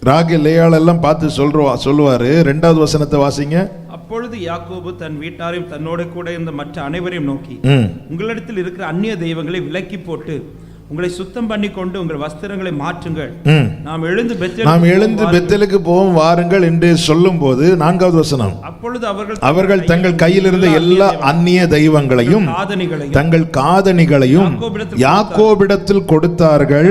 ராகேல் லேயாள் எல்லாம் பார்த்து சொல்லுவாரு. 2வது வசனத்தை வாசிங்க. அப்பொழுது யாக்கோபு தன் வீட்டாரையும் தன்னோட கூட இருந்த மற்ற அனைவரையும் நோக்கி, உங்களிடத்தில் இருக்கிற அந்நிய தெய்வங்களை விலக்கி போட்டு உங்களை சுத்தம் பண்ணி கொண்டு உங்கள் வஸ்திரங்களை மாற்றுங்கள், நாம் எழுந்து பெத்தேலுக்கு போவோம் வாருங்கள் என்று சொல்லும் போது 4வது வசனம். அப்பொழுது அவர்கள் தங்கள் கையில் இருந்த எல்லா அந்நிய தெய்வங்களையும் தங்கள் காதணிகளையும் யாக்கோபிடத்தில் கொடுத்தார்கள்.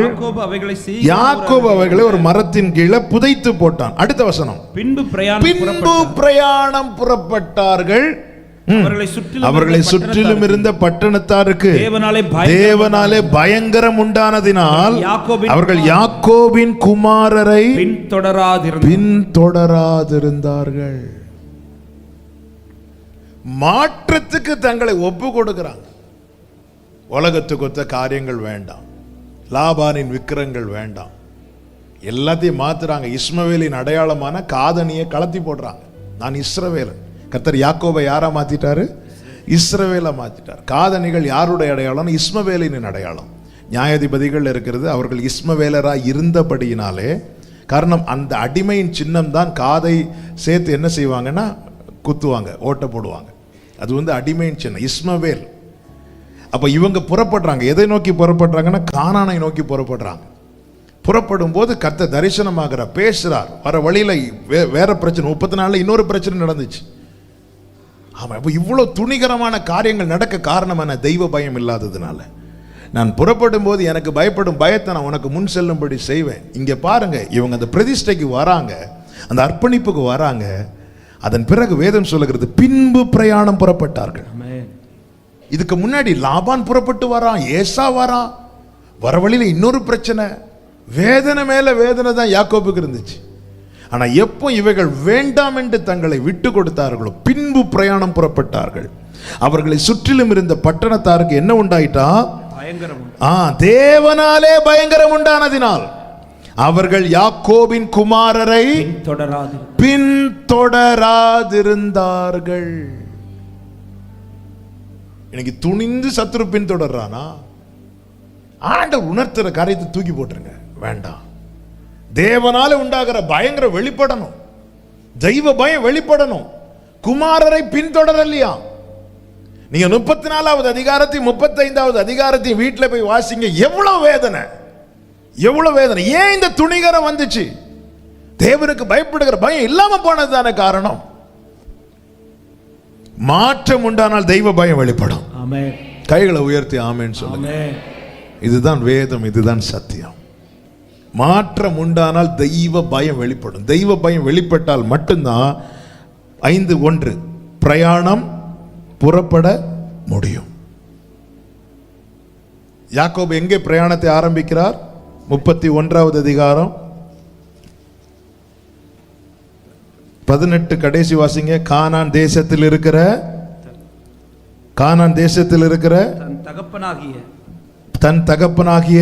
யாக்கோபு அவைகளை ஒரு மரத்தின் கீழே புதைத்து போட்டான். அடுத்த வசனம். பின்பு பிரயாணம் புறப்பட்டார்கள். அவர்களை சுற்றிலும் இருந்த பட்டணத்தாருக்கு தேவனாலே பயங்கரம் உண்டானதினால் அவர்கள் யாக்கோபின் குமாரரை பின்தொடராதிருந்தார்கள். மாற்றத்துக்கு தங்களை ஒப்பு கொடுக்கிறாங்க. உலகத்துக்கு ஒத்த காரியங்கள் வேண்டாம், லாபானின் விக்கிரங்கள் வேண்டாம், எல்லாத்தையும் மாத்துறாங்க. இஸ்மவேலின் அடையாளமான காதணியை கலத்தி போடுறாங்க. நான் இஸ்ரவேலன். கர்த்தர் யாக்கோபை யாரா மாத்திட்டாரு? இஸ்ரவேலை மாத்திட்டார். காதணிகள் யாருடைய அடையாளம்? இஸ்மவேலின் அடையாளம். நியாயாதிபதிகள் இருக்கிறது, அவர்கள் இஸ்மவேலராய் இருந்தபடியினாலே, காரணம் அந்த அடிமையின் சின்னம் தான் காதை சேர்த்து என்ன செய்வாங்கன்னா குத்துவாங்க, ஓட்ட போடுவாங்க. அது வந்து அடிமையின் சின்னம் இஸ்மவேல். அப்ப இவங்க புறப்படுறாங்க. எதை நோக்கி புறப்படுறாங்கன்னா கானானை நோக்கி புறப்படுறாங்க. புறப்படும் போது கர்த்தர் தரிசனமாகிறார், பேசுறார். வர வழியில வேற பிரச்சனை, 30 நாள்ல இன்னொரு பிரச்சனை நடந்துச்சு. ஆமா, அப்ப இவ்வளவு துணிகரமான காரியங்கள் நடக்க காரணம் என்ன? தெய்வ பயம் இல்லாததுனால. நான் புறப்படும் போது எனக்கு பயப்படும் பயத்தை நான் உனக்கு முன் செல்லும்படி செய்வேன். இங்க பாருங்க, இவங்க அந்த பிரதிஷ்டைக்கு வராங்க, அந்த அர்ப்பணிப்புக்கு வராங்க. அதன் பிறகு வேதம் சொல்லுகிறது, பின்பு பிரயாணம் புறப்பட்டார்கள். இதுக்கு முன்னாடி லாபான் புறப்பட்டு வரான், ஏசா வரான், வர வழியில இன்னொரு பிரச்சனை, வேதனை மேல வேதனை தான் யாக்கோபுக்கு இருந்துச்சு. ஆனா எப்போ இவைகள் வேண்டாம் என்று தங்களை விட்டு கொடுத்தார்களோ, பின்பு பிரயாணம் புறப்பட்டார்கள். அவர்களை சுற்றிலும் இருந்த பட்டணத்தாருக்கு என்ன உண்டாயிட்டா? தேவனாலே பயங்கரம் உண்டானதினால் அவர்கள் யாக்கோபின் குமாரரை பின்தொடராதிருந்தார்கள். இன்னைக்கு துணிந்து சத்துரு பின்தொடர்றானா? ஆண்டவர் உணர்த்துற காரியத்தை தூக்கி போட்டுருங்க, வேண்டாம். தேவனால உண்டாகிற பயங்கர வெளிப்படணும், தெய்வ பயம் வெளிப்படணும். குமாரரை பின்தொடரலையா? நீங்க 34வது அதிகாரத்தையும் 35வது அதிகாரத்தையும் வீட்டில் போய் வாசிங்க. எவ்வளவு வேதனை, எவ்வளவு வேதனை. ஏன் இந்த துணிகரம் வந்துச்சு? தேவனுக்கு பயப்படுகிற பயம் இல்லாம போனதுதானே காரணம். மாற்றம் உண்டானால் தெய்வ பயம் வெளிப்படும். கைகளை உயர்த்தி ஆமென் சொல்லுங்க. இதுதான் வேதம், இதுதான் சத்தியம். மாற்றம் உண்டானால் தெய்வ பயம் வெளிப்படும். தெய்வ பயம் வெளிப்பட்டால் மட்டும்தான் 5:1 பிரயாணம் புறப்பட முடியும். யாக்கோபு எங்கே பிரயாணத்தை ஆரம்பிக்கிறார்? 31வது அதிகாரம் 18 கடைசி வாசிங்க. கானான் தேசத்தில் இருக்கிற தன் தகப்பனாகிய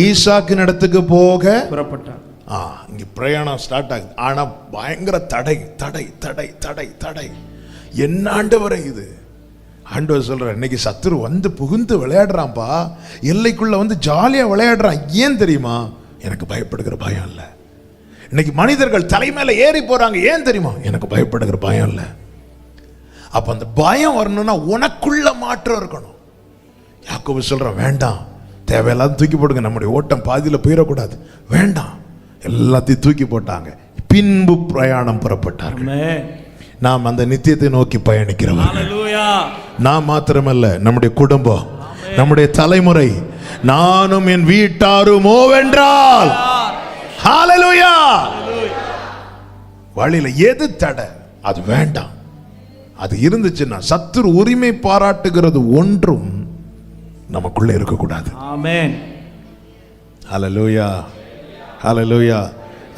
ஈசாக்கின் இடத்துக்கு போக புறப்பட்டார். இங்க பிரயாணம் ஸ்டார்ட் ஆகுது. ஆனா பயங்கர தடை தடை தடை தடை தடை. என்ன ஆண்டவரே இது? ஆண்டவர் சொல்ற, இன்னைக்கு சத்துரு வந்து புகுந்து விளையாடுறான்பா, எல்லைக்குள்ள வந்து ஜாலியா விளையாடுறான். ஏன் தெரியுமா? எனக்கு பயப்படுகிற பயம் இல்லை. இன்னைக்கு மனிதர்கள் தலைமையில ஏறி போறாங்க. ஏன் தெரியுமா? எனக்கு பயப்படுகிற பயம் இல்லை. அப்ப அந்த பயம் வரணும்னா உனக்குள்ள மாற்றம் இருக்கணும். யாக்கோபு சொல்றான், வேண்டாம், தேவையில்லாத தூக்கி போடுங்க, நம்முடைய ஓட்டம் பாதியில போயிடக்கூடாது, வேண்டாம். எல்லாத்தையும் தூக்கி போட்டாங்க. பின்பு பிரயாணம் புறப்பட்டார்கள். நாம் அந்த நித்தியத்தை நோக்கி பயணிக்கிறவர்கள். நாம் மாத்திரமல்ல, நம்முடைய குடும்பம், நம்முடைய தலைமுறை, நானும் என் வீட்டாருமோ வென்றால், ஹalleluya. வழியில எது தடை அது வேண்டாம். அது இருந்துச்சுன்னா சத்துரு உரிமை பாராட்டுகிறது ஒன்றும் நமக்குள்ள இருக்கக்கூடாது. ஆமென். ஹalleluya, ஹalleluya.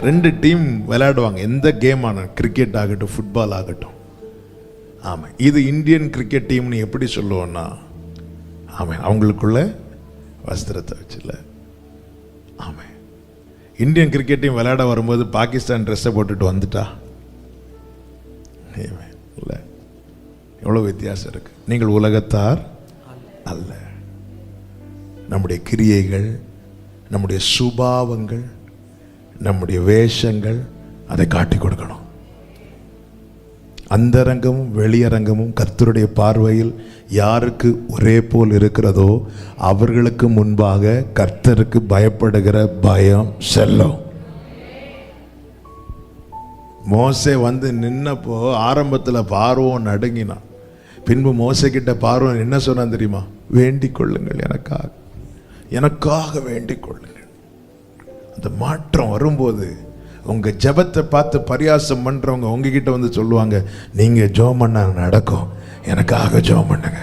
2 டீம் விளையாடுவாங்க, எந்த கேம் ஆன, கிரிக்கெட் ஆகட்டும், ஃபுட்பால் ஆகட்டும். ஆமாம், இது இந்தியன் கிரிக்கெட் டீம்னு எப்படி சொல்லுவோன்னா, ஆமாம், அவங்களுக்குள்ள வஸ்திரத்தை வச்சுல. ஆமாம், இந்தியன் கிரிக்கெட் டீம் விளையாட வரும்போது பாகிஸ்தான் ட்ரெஸ்ஸை போட்டுட்டு வந்துட்டா இல்லை, எவ்வளோ வித்தியாசம் இருக்கு. நீங்கள் உலகத்தார் அல்ல. நம்முடைய கிரியைகள், நம்முடைய சுபாவங்கள், நம்முடைய வேஷங்கள் அதை காட்டி கொடுக்கணும். அந்தரங்கமும் வெளியரங்கமும் கர்த்தருடைய பார்வையில் யாருக்கு ஒரே போல் இருக்கிறதோ அவர்களுக்கு முன்பாக கர்த்தருக்கு பயப்படுகிற பயம் செல்லும். மோசே வந்து நின்னப்போ ஆரம்பத்தில் பார்வோன் நடுங்கினான். பின்பு மோசே கிட்ட பார்வோன் என்ன சொன்னான் தெரியுமா? வேண்டிக் கொள்ளுங்கள், எனக்காக வேண்டிக் கொள்ளுங்கள். அந்த மாற்றம் வரும்போது உங்க ஜெபத்தை பார்த்து பரியாசம் பண்றவங்க உங்ககிட்ட வந்து சொல்லுவாங்க, நீங்க ஜெபம் பண்ண நடக்கும், எனக்காக ஜெபம் பண்ணுங்க.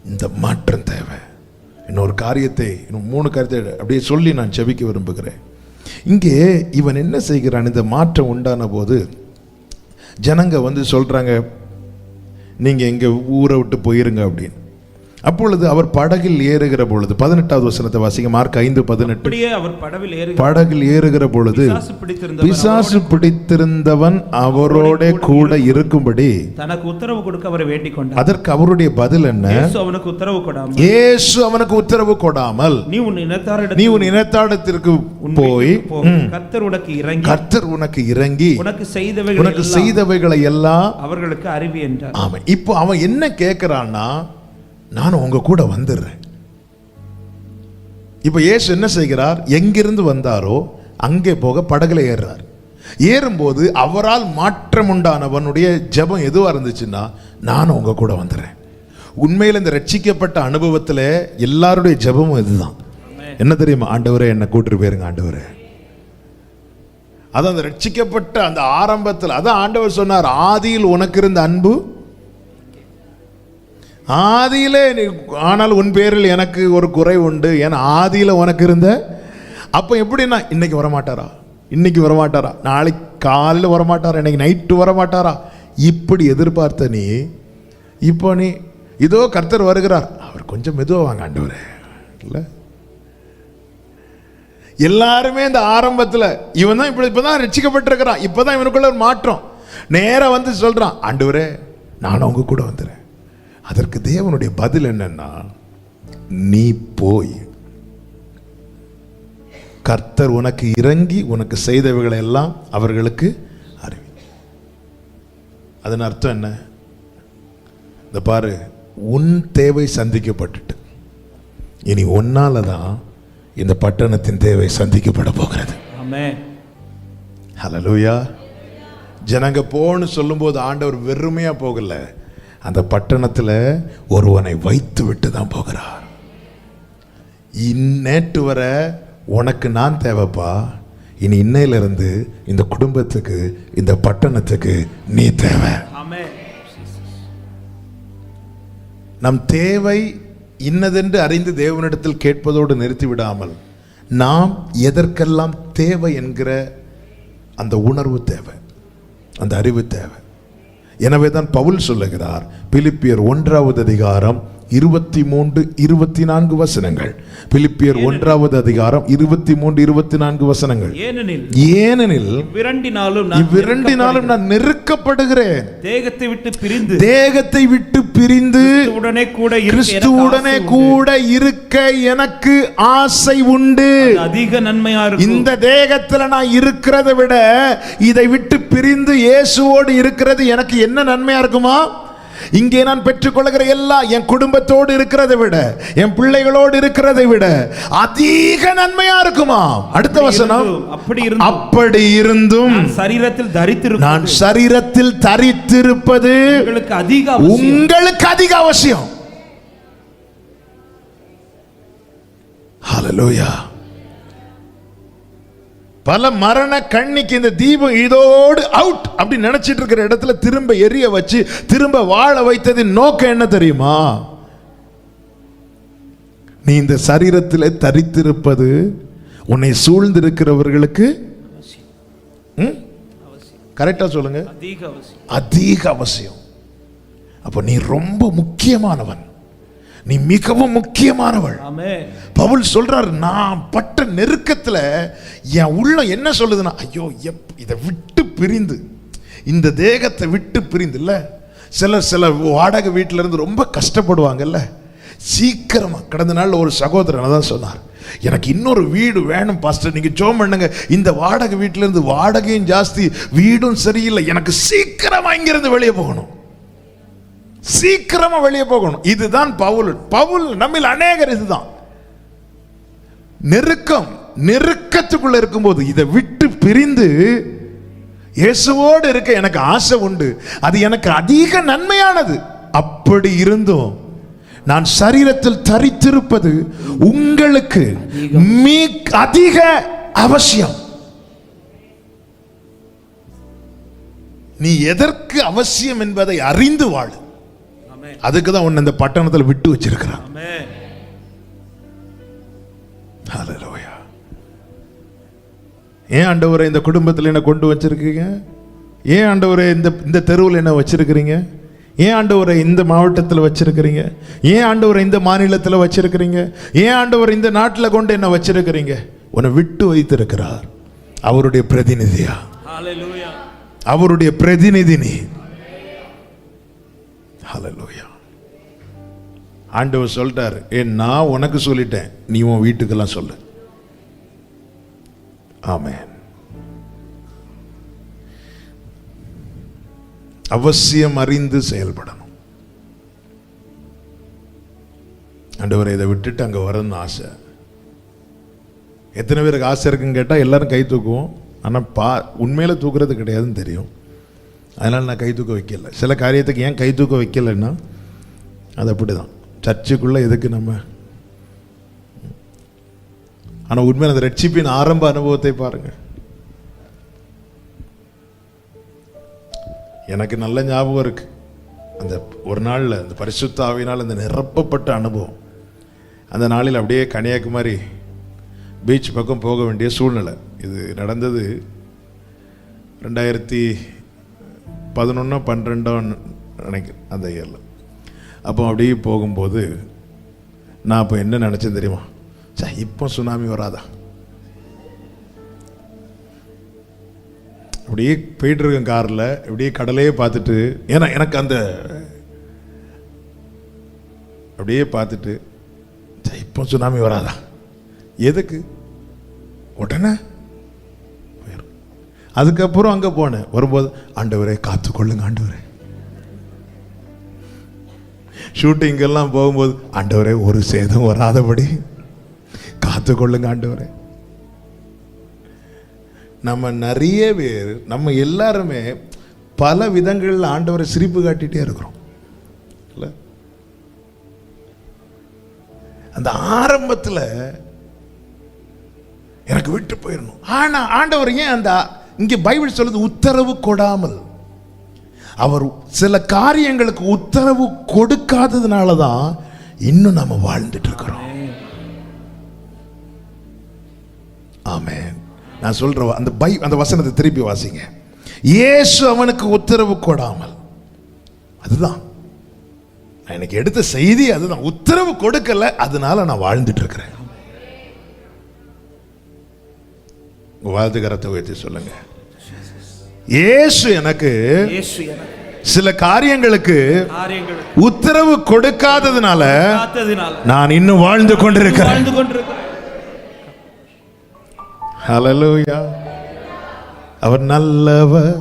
இந்த மாற்றம் தேவை. இன்னொரு காரியத்தை, இன்னும் 3 காரியத்தை அப்படியே சொல்லி நான் ஜெபிக்க விரும்புகிறேன். இங்கே இவன் என்ன செய்கிறான்? இந்த மாற்றம் உண்டான போது ஜனங்க வந்து சொல்றாங்க, நீங்க எங்க ஊரை விட்டு போயிருங்க அப்படின்னு. அப்பொழுது அவர் படகில் ஏறுகிற பொழுது 18வது வசனத்தை வாசிங்க. மார்க் 5:18. அப்படியே அவர் படகில் ஏறுகிற பொழுது பிசாசு பிடித்திருந்தவன் அவரோட கூட இருக்கும்படி தனக்கு உத்தரவு கொடுக்க அவரை வேண்டிக் கொண்டார். அதற்கு அவருடைய பதில் என்ன? இயேசு அவனுக்கு உத்தரவு கொடாமல், இயேசு அவனுக்கு உத்தரவு கொடாமல், நீ உன் இனத்தாரிடத்திற்கு போய் கர்த்தர் உனக்கு இறங்கி உனக்கு செய்தவைகளை எல்லாம் அவர்களுக்கு அறிவி என்றார். ஆமா. இப்போ அவன் என்ன கேட்கிறான்னா, நான் உங்க கூட வந்துடுறேன். இப்ப இயேசு என்ன செய்கிறார்? எங்கிருந்து வந்தாரோ அங்கே போக படகுல ஏறுறார். ஏறும்போது அவரால் மாற்றம் உண்டானவனுடைய ஜெபம் எதுவா இருந்துச்சுன்னா, நான் உங்க கூட வந்துடுறேன். உண்மையில் இந்த ரட்சிக்கப்பட்ட அனுபவத்துல எல்லாருடைய ஜெபமும் இதுதான். என்ன தெரியுமா? ஆண்டவரே என்னை கூட்டிட்டு போயிருங்க ஆண்டவரே. அதான் அந்த ரட்சிக்கப்பட்ட அந்த ஆரம்பத்தில், அதான் ஆண்டவர் சொன்னார், ஆதியில் உனக்கு இருந்த அன்பு ஆதியிலே, ஆனால் உன் பேரில் எனக்கு ஒரு குறை உண்டு. ஏன்னா ஆதியில உனக்கு இருந்த. அப்ப எப்படின்னா, இன்னைக்கு வரமாட்டாரா, நாளைக்கு காலையில் வரமாட்டாரா, இன்னைக்கு நைட்டு வரமாட்டாரா, இப்படி எதிர்பார்த்த நீ, இப்போ நீ இதோ கர்த்தர் வருகிறார், அவர் கொஞ்சம் மெதுவாக வாங்க ஆண்டவரே. இல்லை, எல்லாருமே இந்த ஆரம்பத்தில் இவன் தான் இப்பதான் ரட்சிக்கப்பட்டிருக்கிறான், இப்பதான் இவனுக்குள்ள ஒரு மாற்றம். நேரா வந்து சொல்றான், ஆண்டவரே நானும் உங்க கூட வந்துடுறேன். அதற்கு தேவனுடைய பதில் என்னன்னா, நீ போய் கர்த்தர் உனக்கு இறங்கி உனக்கு செய்தவைகளை எல்லாம் அவர்களுக்கு அறிவி. அதன் அர்த்தம் என்ன? இந்த பாரு, உன் தேவை சந்திக்கப்பட்டுட்டு இனி ஒன்னால தான் இந்த பட்டணத்தின் தேவை சந்திக்கப்பட போகிறது. ஆமென். ஹல்லேலூயா. ஜனங்க போன்னு சொல்லும்போது ஆண்டவர் வெறுமையா போகல, அந்த பட்டணத்தில் ஒருவனை வைத்து விட்டு தான் போகிறார். நேற்று வர உனக்கு நான் தேவைப்பா, இனி இன்னையிலிருந்து இந்த குடும்பத்துக்கு இந்த பட்டணத்துக்கு நீ தேவை. நம் தேவை இன்னதென்று அறிந்து தேவனிடத்தில் கேட்பதோடு நிறுத்தி விடாமல், நாம் எதற்கெல்லாம் தேவை என்கிற அந்த உணர்வு தேவை, அந்த அறிவு தேவை. எனவே தான் பவுல் சொல்லுகிறார், பிலிப்பியர் 1வது அதிகாரம் 23-24 வசனங்கள். பிலிப்பியர் 1வது அதிகாரம் 23-24 வசனங்கள். ஏனெனில் இவ்விரண்டினாலும் நான் நெருக்கப்படுகிறேன். தேகத்தை விட்டு பிரிந்து கிறிஸ்துவுடனே கூட இருக்க எனக்கு ஆசை உண்டு. அதிக நன்மையா இருக்கும். இந்த தேகத்துல நான் இருக்கிறத விட இதை விட்டு பிரிந்து இயேசுவோடு இருக்கிறது எனக்கு என்ன நன்மையா இருக்குமா? இங்கே நான் பெற்றுக்கொள்கிற எல்லாம் என் குடும்பத்தோடு இருக்கிறதை விட, என் பிள்ளைகளோடு இருக்கிறதை விட அதிக நன்மையா இருக்குமா? அடுத்த வசனம், அப்படி இருந்தும் நான் சரீரத்தில் தரித்திருப்பது உங்களுக்கு அதிக அவசியம். ஹல்லேலூயா. பல மரண கண்ணிக்கு இந்த தீபம் இதோடு அவுட் அப்படி நினைச்சிட்டு இருக்கிற இடத்துல திரும்ப எரிய வச்சு திரும்ப வாழ வைத்ததின் நோக்கம் என்ன தெரியுமா? நீ இந்த சரீரத்தில் தரித்திருப்பது உன்னை சூழ்ந்திருக்கிறவர்களுக்கு கரெக்டா சொல்லுங்க, அதிக அவசியம். அப்ப நீ ரொம்ப முக்கியமானவன், நீ மிகவும் முக்கியமானவள். பவுல் சொல்றார், நான் பட்ட நெருக்கத்துல என் உள்ள என்ன சொல்லுதுன்னா, ஐயோ இதை விட்டு பிரிந்து, இந்த தேகத்தை விட்டு பிரிந்து. இல்ல சில வாடகை வீட்டில இருந்து ரொம்ப கஷ்டப்படுவாங்கல்ல, சீக்கிரமா. கடந்த நாள் ஒரு சகோதரன் தான் சொன்னார், எனக்கு இன்னொரு வீடு வேணும் பாஸ்டர், நீங்க ஜெபம் பண்ணுங்க, இந்த வாடகை வீட்டில இருந்து வாடகையும் ஜாஸ்தி, வீடும் சரியில்லை, எனக்கு சீக்கிரமா இங்கிருந்து வெளியே போகணும், சீக்கிரமா வெளியே போகணும். இதுதான் பவுல் நம்மில் அநேகர் இதுதான். நெருக்கத்துக்குள்ள இருக்கும்போது இதை விட்டு பிரிந்து இயேசுவோடு இருக்க எனக்கு ஆசை உண்டு, அது எனக்கு அதிக நன்மையானது. அப்படி இருந்தும் நான் சரீரத்தில் தரித்திருப்பது உங்களுக்கு அதிக அவசியம். நீ எதற்கு அவசியம் என்பதை அறிந்து வாழு. அதுக்கு தான் உன்னை இந்த பட்டணத்தில் விட்டு வச்சிருக்கிறான். ஹல்லேலூயா. ஏன் ஆண்டவரே இந்த குடும்பத்தில் என்ன கொண்டு வச்சிருக்கீங்க? ஏன் ஆண்டவரே இந்த தெருவில் என்ன வச்சிருக்கிறீங்க? ஏன் ஆண்டவரை இந்த மாவட்டத்தில் வச்சிருக்கிறீங்க? ஏன் ஆண்டவரை இந்த மாநிலத்தில் வச்சிருக்கிறீங்க? ஏன் ஆண்டவர் இந்த நாட்டில் கொண்டு என்ன வச்சிருக்கிறீங்க? உன்னை விட்டு வைத்திருக்கிறார். அவருடைய பிரதிநிதியா, ஹalleluya, அவருடைய பிரதிநிதி நீ. ஹalleluya. ஆண்டவர் சொல்றாரு, நான் உனக்கு சொல்லிட்டேன், நீ உன் வீட்டுக்கெல்லாம் சொல்லு. ஆமென். அவசியம் அறிந்து செயல்படணும். ஆண்டவரை இதை விட்டுட்டு அங்க வரணும்னு ஆசை. எத்தனை பேருக்கு ஆசை இருக்குன்னு கேட்டால் எல்லாரும் கை தூக்குவோம். ஆனால் உண்மையில தூக்குறது கிடையாதுன்னு தெரியும். அதனால் நான் கை தூக்க வைக்கல. சில காரியத்துக்கு ஏன் கை தூக்க வைக்கலைன்னா அது அப்படிதான். சர்ச்சுக்குள்ளே எதுக்கு நம்ம? ஆனால் உண்மையில் அந்த ரட்சிப்பின் ஆரம்ப அனுபவத்தை பாருங்க. எனக்கு நல்ல ஞாபகம் இருக்கு. அந்த ஒரு நாளில் அந்த பரிசுத்த ஆவியினால் அந்த நிரப்பப்பட்ட அனுபவம். அந்த நாளில் அப்படியே கன்னியாகுமரி பீச் பக்கம் போக வேண்டிய சூழ்நிலை. இது நடந்தது 2011-12 நினைக்கிறேன், அந்த இயரில். அப்போ அப்படியே போகும்போது நான் அப்போ என்ன நினச்சேன் தெரியுமா? இப்போ சுனாமி வராதா? அப்படியே போயிட்டு இருக்கேன் காரில், அப்படியே கடலையே பார்த்துட்டு, ஏன்னா எனக்கு அந்த அப்படியே பார்த்துட்டு இப்போ சுனாமி வராதா? எதுக்கு? உடனே அதுக்கப்புறம் அங்கே போனேன். வரும்போது ஆண்டவரே காத்துக்கொள்ளுங்க ஆண்டவரே. ஷூட்டிங்கெல்லாம் போகும்போது ஆண்டவரே ஒரு சேதம் வராதபடி காத்துக்கொள்ளுங்க ஆண்டவரே. நம்ம நிறைய பேர், நம்ம எல்லாருமே பல விதங்களில் ஆண்டவரை சிரிப்பு காட்டிகிட்டே இருக்கிறோம். இல்லை, அந்த ஆரம்பத்தில் எனக்கு விட்டு போயிடணும். ஆனா ஆண்டவர் ஏன் அந்த இங்கே பைபிள் சொல்லுது உத்தரவு கொடாமல், அவர் சில காரியங்களுக்கு உத்தரவு கொடுக்காததுனால தான் இன்னும் நம்ம வாழ்ந்துட்டு இருக்கிறோம். ஆமென். நான் சொல்ற அந்த வசனத்தை திருப்பி வாசிங்க. இயேசு அவனுக்கு உத்தரவு கொடாமல், அதுதான் நான் எனக்கு எடுத்த செய்தி. அதுதான், உத்தரவு கொடுக்கல, அதனால நான் வாழ்ந்துட்டு இருக்கிறேன். வாழ்த்து கரத்தை உயர்த்தி சொல்லுங்க. இயேசு எனக்கு சில காரியங்களுக்கு உத்தரவு கொடுக்காததுனால நான் இன்னும் வாழ்ந்து கொண்டிருக்கிறேன். ஹல்லேலூயா. அவர் நல்லவர்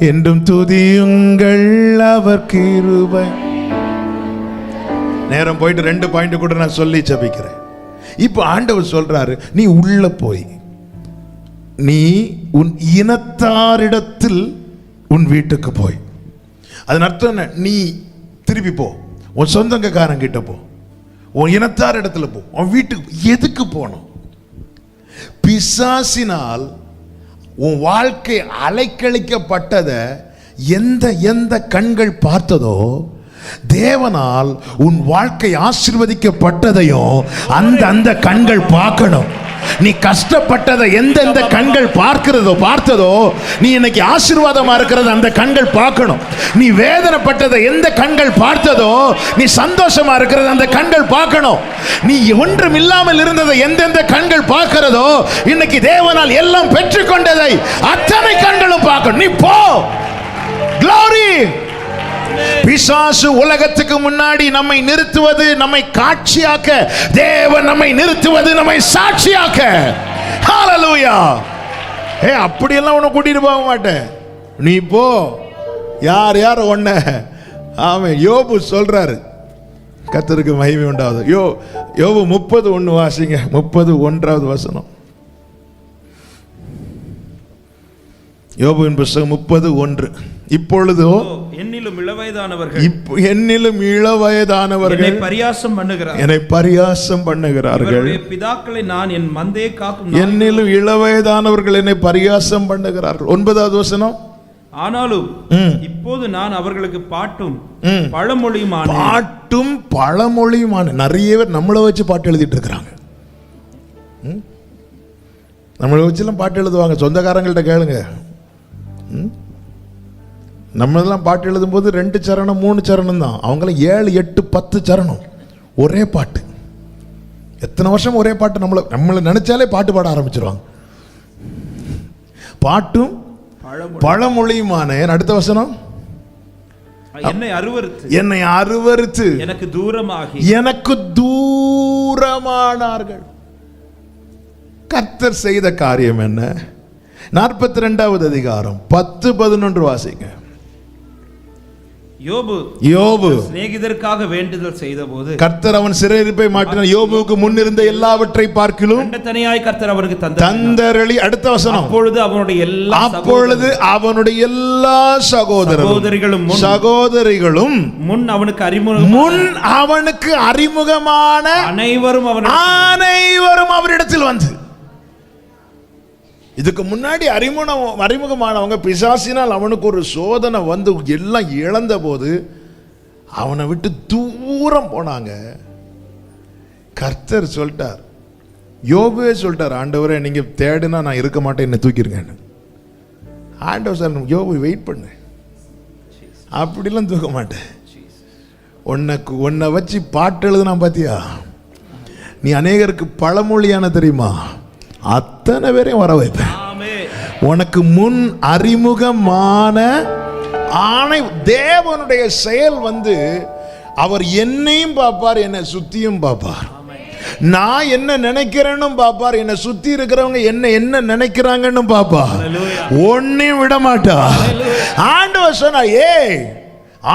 என்றும் துதியுங்கள் அவர் கிருபை. நேரம் போயிட்டு 2 பாயிண்ட் கூட நான் சொல்லி ஜெபிக்கிறேன். இப்போ ஆண்டவர் சொல்றாரு, நீ உள்ள போய் நீ உன் இனத்தாரிடத்தில் உன் வீட்டுக்கு போய். அதன் அர்த்தம் என்ன? நீ திருப்பி போ, உன் சொந்தக்காரன் கிட்ட போ, உன் இனத்தார் இடத்துல போ, உன் வீட்டுக்கு. எதுக்கு போகணும்? பிசாசினால் உன் வாழ்க்கை அலைக்கழிக்கப்பட்டதை எந்த கண்கள் பார்த்ததோ, தேவனால் உன் வாழ்க்கை ஆசீர்வதிக்கப்பட்டதையும் அந்த கண்கள் பார்க்கணும். நீ கஷ்டப்பட்டதை எந்தெந்த கண்கள் பார்த்ததோ, நீ இன்னைக்கு ஆசீர்வாதமா இருக்கிறது அந்த கண்கள் பார்க்கணும். நீ வேதனைப்பட்டதை எந்த கண்கள் பார்த்ததோ, நீ சந்தோஷமா இருக்கிறது அந்த கண்கள் பார்க்கணும். நீ ஒன்றும் இல்லாமல் இருந்ததை எந்தெந்த கண்கள் பார்க்கிறதோ, இன்னைக்கு தேவனால் எல்லாம் பெற்றுக்கொண்டதை அத்தனை கண்களும் பார்க்கணும். நீ போ. Glory. பிசாசு உலகத்துக்கு முன்னாடி நம்மை நிறுத்துவது நம்மை காட்சியாக்க, தேவன் நம்மை நிறுத்துவது நம்மை சாட்சியாக்க. ஹல்லேலூயா. அப்படியெல்லாம் உன்னை கூட்டிட்டு போக மாட்டேன். நீ போ. யார் ஒன்ன. ஆமென். யோபு சொல்றாரு, கர்த்தருக்கு மகிமை உண்டாவது. யோபு 30:1 வாசிங்க. 30:1 வசனம். யோபுவின் புத்தகம் 30:1. இப்பொழுதோ என்னிலும் இளவயதானவர்கள் என்னை பரியாசம் பண்ணுகிறார்கள். பிதாக்களை நான் என் மந்தையை காக்கும். என்னிலும் இளவயதானவர்கள் என்னை பரியாசம் பண்ணுகிறார்கள். 9வது வசனம். ஆனாலும் இப்போது நான் அவர்களுக்கு பாட்டும் பழமொழியுமான. நிறைய பேர் நம்மளை வச்சு பாட்டு எழுதிட்டு இருக்கிறாங்க. நம்மளை வச்சுலாம் பாட்டு எழுதுவாங்க. சொந்தக்காரங்கள்ட்ட கேளுங்க. நம்ம எல்லாம் பாட்டு எழுதும் போது 2 சரணம் 3 சரணம் தான், அவங்களாம் 7 8 10 சரணம் ஒரே பாட்டு. எத்தனை வருஷம் ஒரே பாட்டு. நம்மளை நினைச்சாலே பாட்டு பாட ஆரம்பிச்சிருவாங்க. பாட்டும் பழமொழியுமான. அடுத்த வசனம், என்னை அருவருத்து எனக்கு தூரமானார்கள். கர்த்தர் செய்த காரியம் என்ன? 42வது அதிகாரம் 10-11 வாசிங்க. யோபு சிநேகிதருக்காக வேண்டுதல் செய்தபோது கர்த்தர் அவன் சிறையிருப்பை மாற்றினார். யோபுவுக்கு முன்னிருந்த எல்லாவற்றை பார்க்கிலும் தனியாய் கர்த்தர் அவருக்கு தந்தரளி. அடுத்த வசனம், அப்பொழுது அவனுடைய எல்லா சகோதரிகளும் முன் அவனுக்கு அறிமுகமான அனைவரும் அவரிடத்தில் வந்து. இதுக்கு முன்னாடி அறிமுகமானவங்க பிசாசினால் அவனுக்கு ஒரு சோதனை வந்து எல்லாம் இழந்த போது அவனை விட்டு தூரம் போனாங்க. கர்த்தர் சொல்லிட்டார், யோபுவே சொல்லிட்டார், ஆண்டவரே நீங்க தேடுனா நான் இருக்க மாட்டேன், என்ன தூக்கிருங்க. ஆண்டவர் சார், யோபு வெயிட் பண்ணு, அப்படிலாம் தூக்க மாட்டேன். உன்னை வச்சு பாட்டு எழுதுனா பாத்தியா, நீ அநேகருக்கு பழமொழியான தெரியுமா, அத்தனை பேரையும் வர வைப்பேன். உனக்கு முன் அறிமுகமான ஆணை. தேவனுடைய செயல் வந்து அவர் என்னையும் பார்ப்பார், என்னை சுத்தியும் பார்ப்பார். நான் என்ன நினைக்கிறேன்னு பார்ப்பார், என்னை சுத்தி இருக்கிறவங்க என்ன நினைக்கிறாங்கன்னு பார்ப்பார். ஒன்னையும் விட மாட்டார். ஆண்டவர் சொன்னா,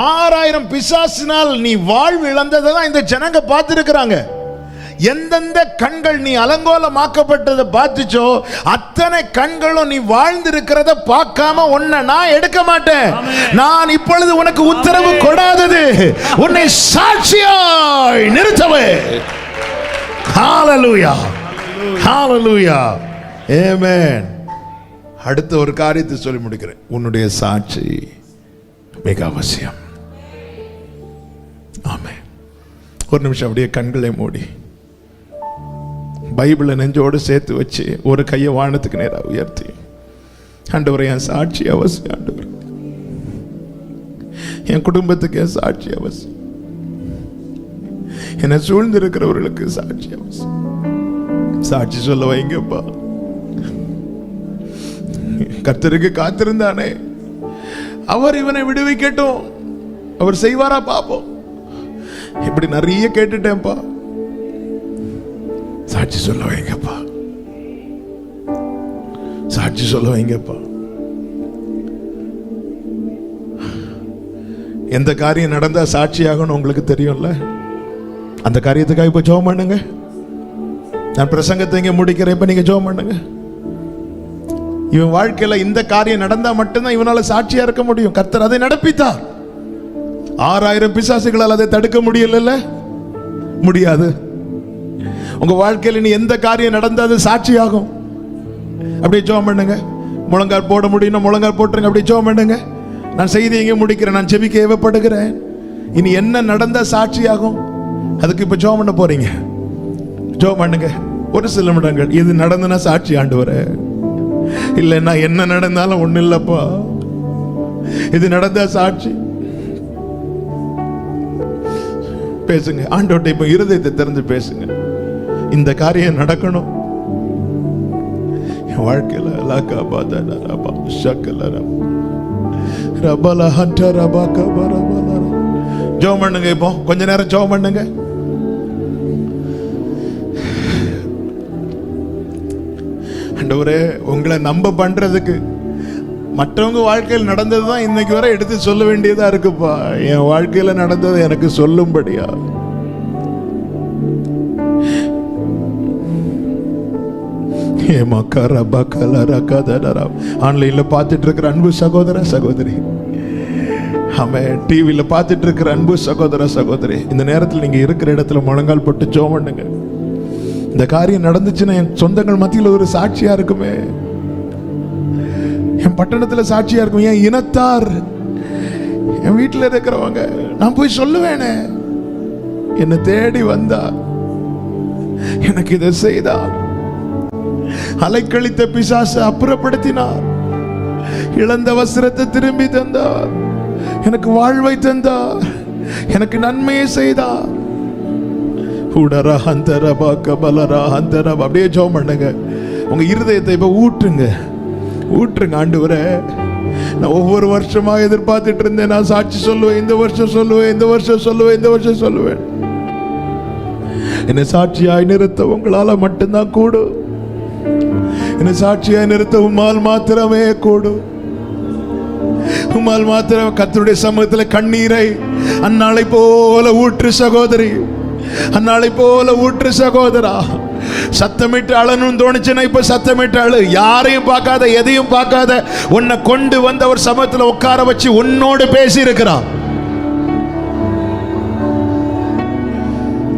6000 பிசாசினால் நீ வாழ்வு இழந்ததான் இந்த ஜனங்க பார்த்திருக்கிறாங்க. எந்தெந்த கண்கள் நீ அலங்கோலமாக்கப்பட்டதை பார்த்துச்சோ அத்தனை கண்களும் நீ வாழ்ந்திருக்கிறத பார்க்காம உன்னை நான் எடுக்க மாட்டேன். நான் இப்பொழுது உனக்கு உத்தரவு கொடாதது உன்னை சாட்சியாய் நிறுத்தவே. ஹalleluya, ஹalleluya, ஆமென். அடுத்த ஒரு காரியத்தை சொல்லி முடிக்கிறேன். உன்னுடைய சாட்சி மிக அவசியம். ஆமென். ஒரு நிமிஷம் அப்படியே கண்களை மூடி பைபிளை நெஞ்சோடு சேர்த்து வச்சு ஒரு கையை வானத்துக்கு நேராக உயர்த்தி, ஆண்டவரே என் சாட்சி அவசியம், ஆண்டவர் என் குடும்பத்துக்கு என் சாட்சி அவசியம், என்னை சூழ்ந்திருக்கிறவர்களுக்கு சாட்சி அவசியம். சாட்சி சொல்ல வைங்கப்பா. கர்த்தருக்கு காத்திருந்தானே, அவர் இவனை விடுவிக்கட்டும், அவர் செய்வாரா பாப்போம். இப்படி நிறைய கேட்டுட்டேன்ப்பா, சாட்சி சொல்ல வைங்கப்பா, சாட்சி சொல்ல வைங்கப்பா. எந்த காரியம் நடந்தா சாட்சியாகணும் உங்களுக்கு தெரியும்ல. அந்த காரியத்துக்காக இப்ப ஜெபம் பண்ணுங்க. நான் பிரசங்கத்தை இங்க முடிக்கிறேன், இப்ப நீங்க ஜெபம் பண்ணுங்க. இவன் வாழ்க்கையில இந்த காரியம் நடந்தா மட்டும்தான் இவனால சாட்சியா இருக்க முடியும். கர்த்தர் அதை நடப்பித்தார். 6000 பிசாசுகளால் அதை தடுக்க முடியல, முடியாது. உங்க வாழ்க்கையில் நீ எந்த காரியம் நடந்தது சாட்சியாகும். அப்படியே ஜெபம் பண்ணுங்க. முழங்கால் போட முடியும், முழங்கால் போட்டுருங்க. அப்படியே ஜெபம் பண்ணுங்க. நான் செய்தி எங்க முடிக்கிறேன், நான் ஜெபிக்க ஏவப்படுகிறேன். இனி என்ன நடந்த சாட்சியாகும், அதுக்கு இப்ப ஜெபம் பண்ண போறீங்க. ஜெபம் பண்ணுங்க. ஒரு சில நிமிடங்கள். இது நடந்தனா சாட்சி ஆண்டவரே, இல்லைன்னா என்ன நடந்தாலும் ஒண்ணு இல்லப்பா, இது நடந்த சாட்சி. பேசுங்க ஆண்டவர்ட்ட, இப்ப இருதயத்தை திறந்து பேசுங்க. இந்த காரியம் நடக்கணும் என் வாழ்க்கையில. ஜெபம் பண்ணுங்க. இப்போ கொஞ்ச நேரம் ஜெபம் பண்ணுங்க. ஆண்டவரே, உங்களை நம்ப பண்றதுக்கு மற்றவங்க வாழ்க்கையில் நடந்ததுதான் இன்னைக்கு வரை எடுத்து சொல்ல வேண்டியதா இருக்குப்பா. என் வாழ்க்கையில நடந்தது எனக்கு சொல்லும்படியா. ஆன்லைன்ல பார்த்துட்டு இருக்கிற அன்பு சகோதர சகோதரி, டிவியில பார்த்துட்டு இருக்கிற அன்பு சகோதர சகோதரி, இந்த நேரத்தில் நீங்க இருக்கிற இடத்துல முழங்கால் போட்டு ஜெபம் பண்ணுங்க. இந்த காரியம் நடந்துச்சுன்னா என் சொந்தங்கள் மத்தியில் ஒரு சாட்சியா இருக்குமே, என் பட்டணத்துல சாட்சியா இருக்கும், என் இனத்தார், என் வீட்டில் இருக்கிறவங்க, நான் போய் சொல்லுவேனே, என்னை தேடி வந்தார், எனக்கு இதை செய்தார், அலைக்கழித்த பிசாசை அப்புறப்படுத்தினார், இழந்த வஸ்திரத்தை திரும்பி தந்தார். எனக்கு வாழ்வை தந்தார், எனக்கு நன்மையை செய்தார். உடரா அந்தரபா கபலரா அந்தரபா. அப்படியே ஜெபம் பண்ணுங்க. உங்க இருதயத்தை இப்ப ஊற்றுங்க, ஊற்றுங்க. ஆண்டவரே, நான் ஒவ்வொரு வருஷமா எதிர்பார்த்துட்டு இருந்தேன், நான் சாட்சி சொல்லுவேன், இந்த வருஷம் சொல்லுவேன், இந்த வருஷம் சொல்லுவேன், இந்த வருஷம் சொல்லுவேன். என்னை சாட்சியாய் நிறுத்த உங்களால மட்டும்தான் கூடும். என்னை சாட்சியாய் நிறுத்த உம்மால் மாத்திரமே கூடும். உம்மால் மாத்திரம். கர்த்தருடைய சமூகத்தில் கண்ணீரை அந்நாளை போல ஊற்று சகோதரி, அந்நாளை போல ஊற்று சகோதரா. சத்தமிட்டு அழணும் தோணுச்சுன்னா இப்ப சத்தமிட்டு அழு. யாரையும் பார்க்காத, எதையும் பார்க்காத, உன்னை கொண்டு வந்து அவர் சமூகத்தில் உட்கார வச்சு உன்னோடு பேசி இருக்கிறார்.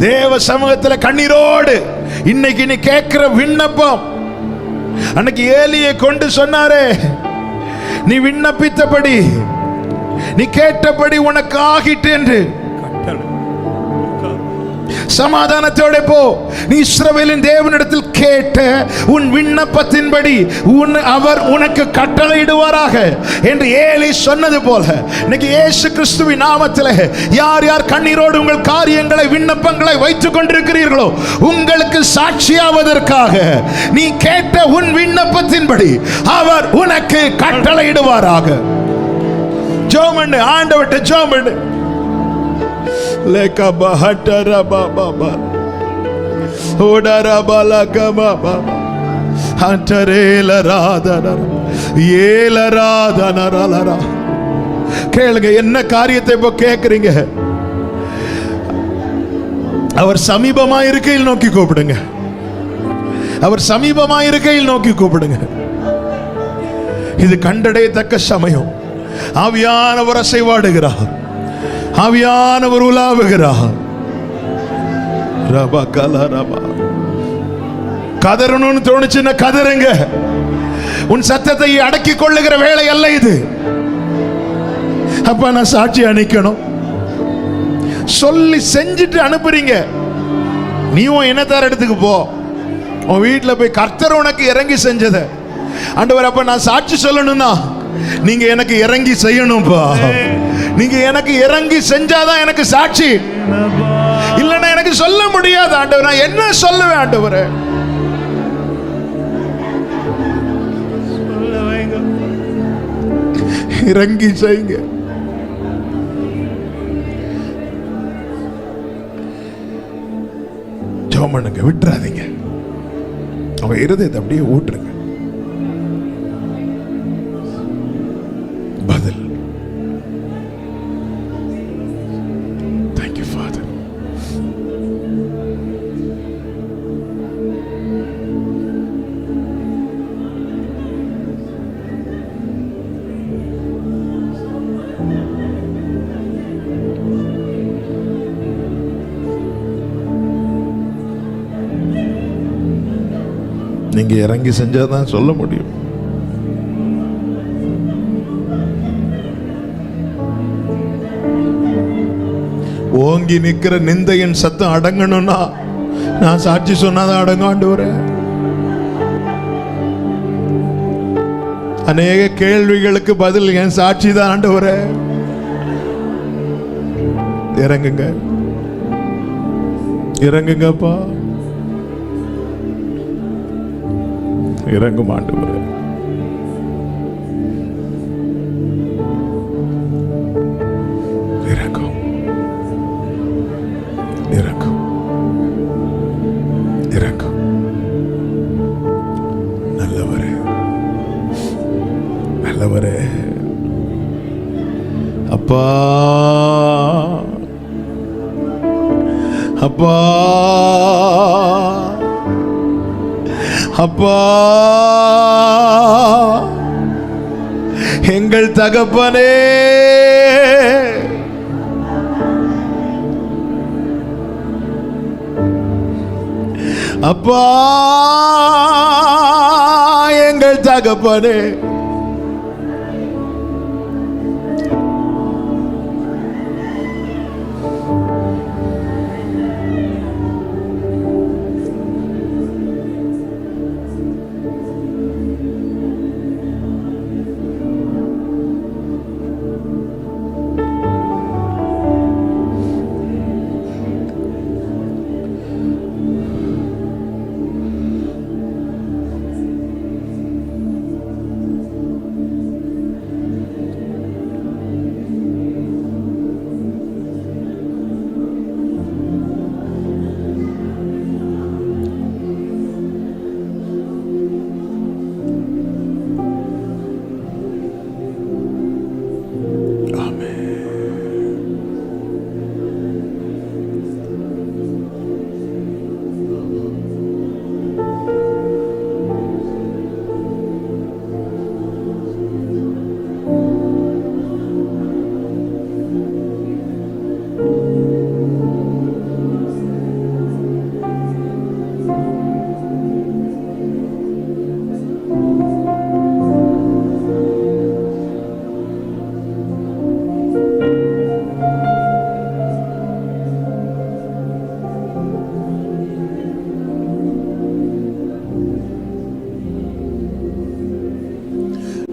தேவ சமூகத்தில் கண்ணீரோடு இன்னைக்கு நீ கேட்கிற விண்ணப்பம், அன்னைக்கு ஏலியை கொண்டு சொன்னாரே, நீ விண்ணப்பித்தபடி, நீ கேட்டபடி உனக்கு ஆகிட்டு என்று. சமாதானத்தோட போ. நீ இஸ்ரவேலின் தேவனிடத்தில் கேட்ட உன் விண்ணப்பத்தின்படி அவர் உனக்கு கட்டளையிடுவாராக என்று ஏலி சொன்னது போல, இன்னைக்கு இயேசு கிறிஸ்துவின் நாமத்தில் யார் யார் கண்ணீரோடு உங்கள் காரியங்களை, விண்ணப்பங்களை வைத்துக் கொண்டிருக்கிறீர்களோ, உங்களுக்கு சாட்சியாவதற்காக நீ கேட்ட உன் விண்ணப்பத்தின்படி அவர் உனக்கு கட்டளையிடுவாராக. ஜெபம் பண்ணு, ஆண்டவர்ட்ட ஜெபம் பண்ணு. Leka bahatara baba, odara balaka baba, hantarela radana, yela radana ralara. கேளுங்க, என்ன காரியத்தை இப்போ கேட்குறீங்க? அவர் சமீபமாக இருக்கையில் நோக்கி கூப்பிடுங்க. அவர் சமீபமாக இருக்கையில் நோக்கி கூப்பிடுங்க. இது கண்டடையத்தக்க சமயம். ஆவியானவர் அசைவாடுகிறார், ஆவியானவர் உலாவுகிறார். ரபா கல ரபா. கதறணும்னு தோணுச்சுன்னா கதறுங்க. உன் சத்தத்தை அடக்கிக் கொள்ளுகிற வேலை அல்ல இது. அப்ப நான் சாட்சி அனுப்பணும் சொல்லி செஞ்சுட்டு அனுப்புறீங்க. நீ உன் இனத்தார் இடத்துக்கு போ, உன் வீட்டில் போய் கர்த்தர் உனக்கு இறங்கி செஞ்சத ஆண்டவர், அப்ப நான் சாட்சி சொல்லணும்னா நீங்க எனக்கு இறங்கி செய்யணும்பா. நீங்க எனக்கு இறங்கி செஞ்சாதான் எனக்கு சாட்சி, இல்லைன்னா எனக்கு சொல்ல முடியாது. ஆண்டவர், நான் என்ன சொல்லுவேன்? ஆண்டவர், இறங்கி செய்யுங்க. ஜெபம் பண்ணுங்க, விட்டுறாதீங்க. அவங்க இருதயத்தை அப்படியே ஊட்டுருங்க. பதில். Thank you father. நீங்க இறங்கி செஞ்சாதான் சொல்ல முடியும். ஓங்கி நிக்கிற நிந்தையின் சத்தம் அடங்கணும்னா நான் சாட்சி சொன்னாதான் அடங்கும். ஆண்டவரே, அநேக கேள்விகளுக்கு பதில் என் சாட்சி தான். ஆண்டவரே, இறங்குங்க, இறங்குங்கப்பா, இறங்கும் ஆண்டவரே. இறங்கும், இறங்கும், இறங்கும். நல்லவரே, நல்லவரே. அப்பா, அப்பா, அப்பா, எங்கள் தகப்பனே, அப்பா, எங்கள் தகப்பனே,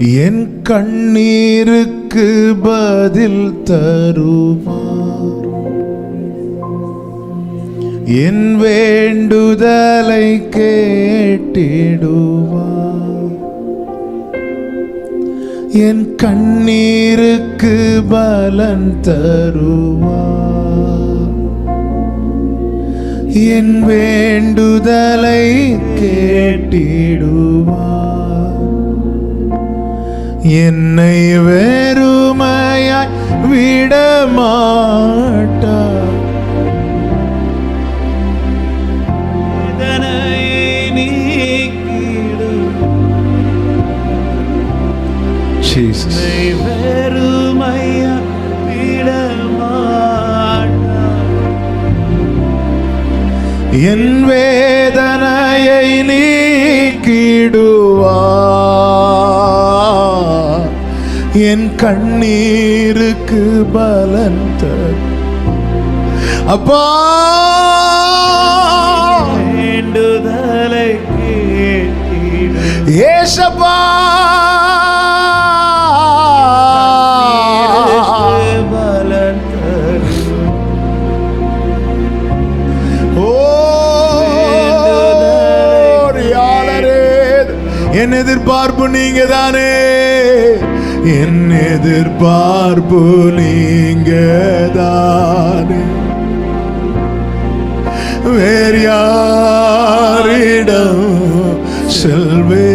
என் கண்ணீருக்கு பதில் தருவார், என் வேண்டுதலை கேட்டிடுவார், என் கண்ணீருக்கு பலன் தருவார், என் வேண்டுதலை கேட்டிடுவார், என்னை வெறுமையாய் விடமாட்டார், Jesus. என் வேதனையை நீக்கிடுவார், என் கண்ணீருக்கு பலன் தரும். அப்பா வேண்டுதலை ஏசப்பா பலன் தரும். என் எதிர்பார்ப்பு நீங்க தானே, என் எதிர்பார்ப்பு நீங்க தானே, வேறு யாரிடம் செல்வே,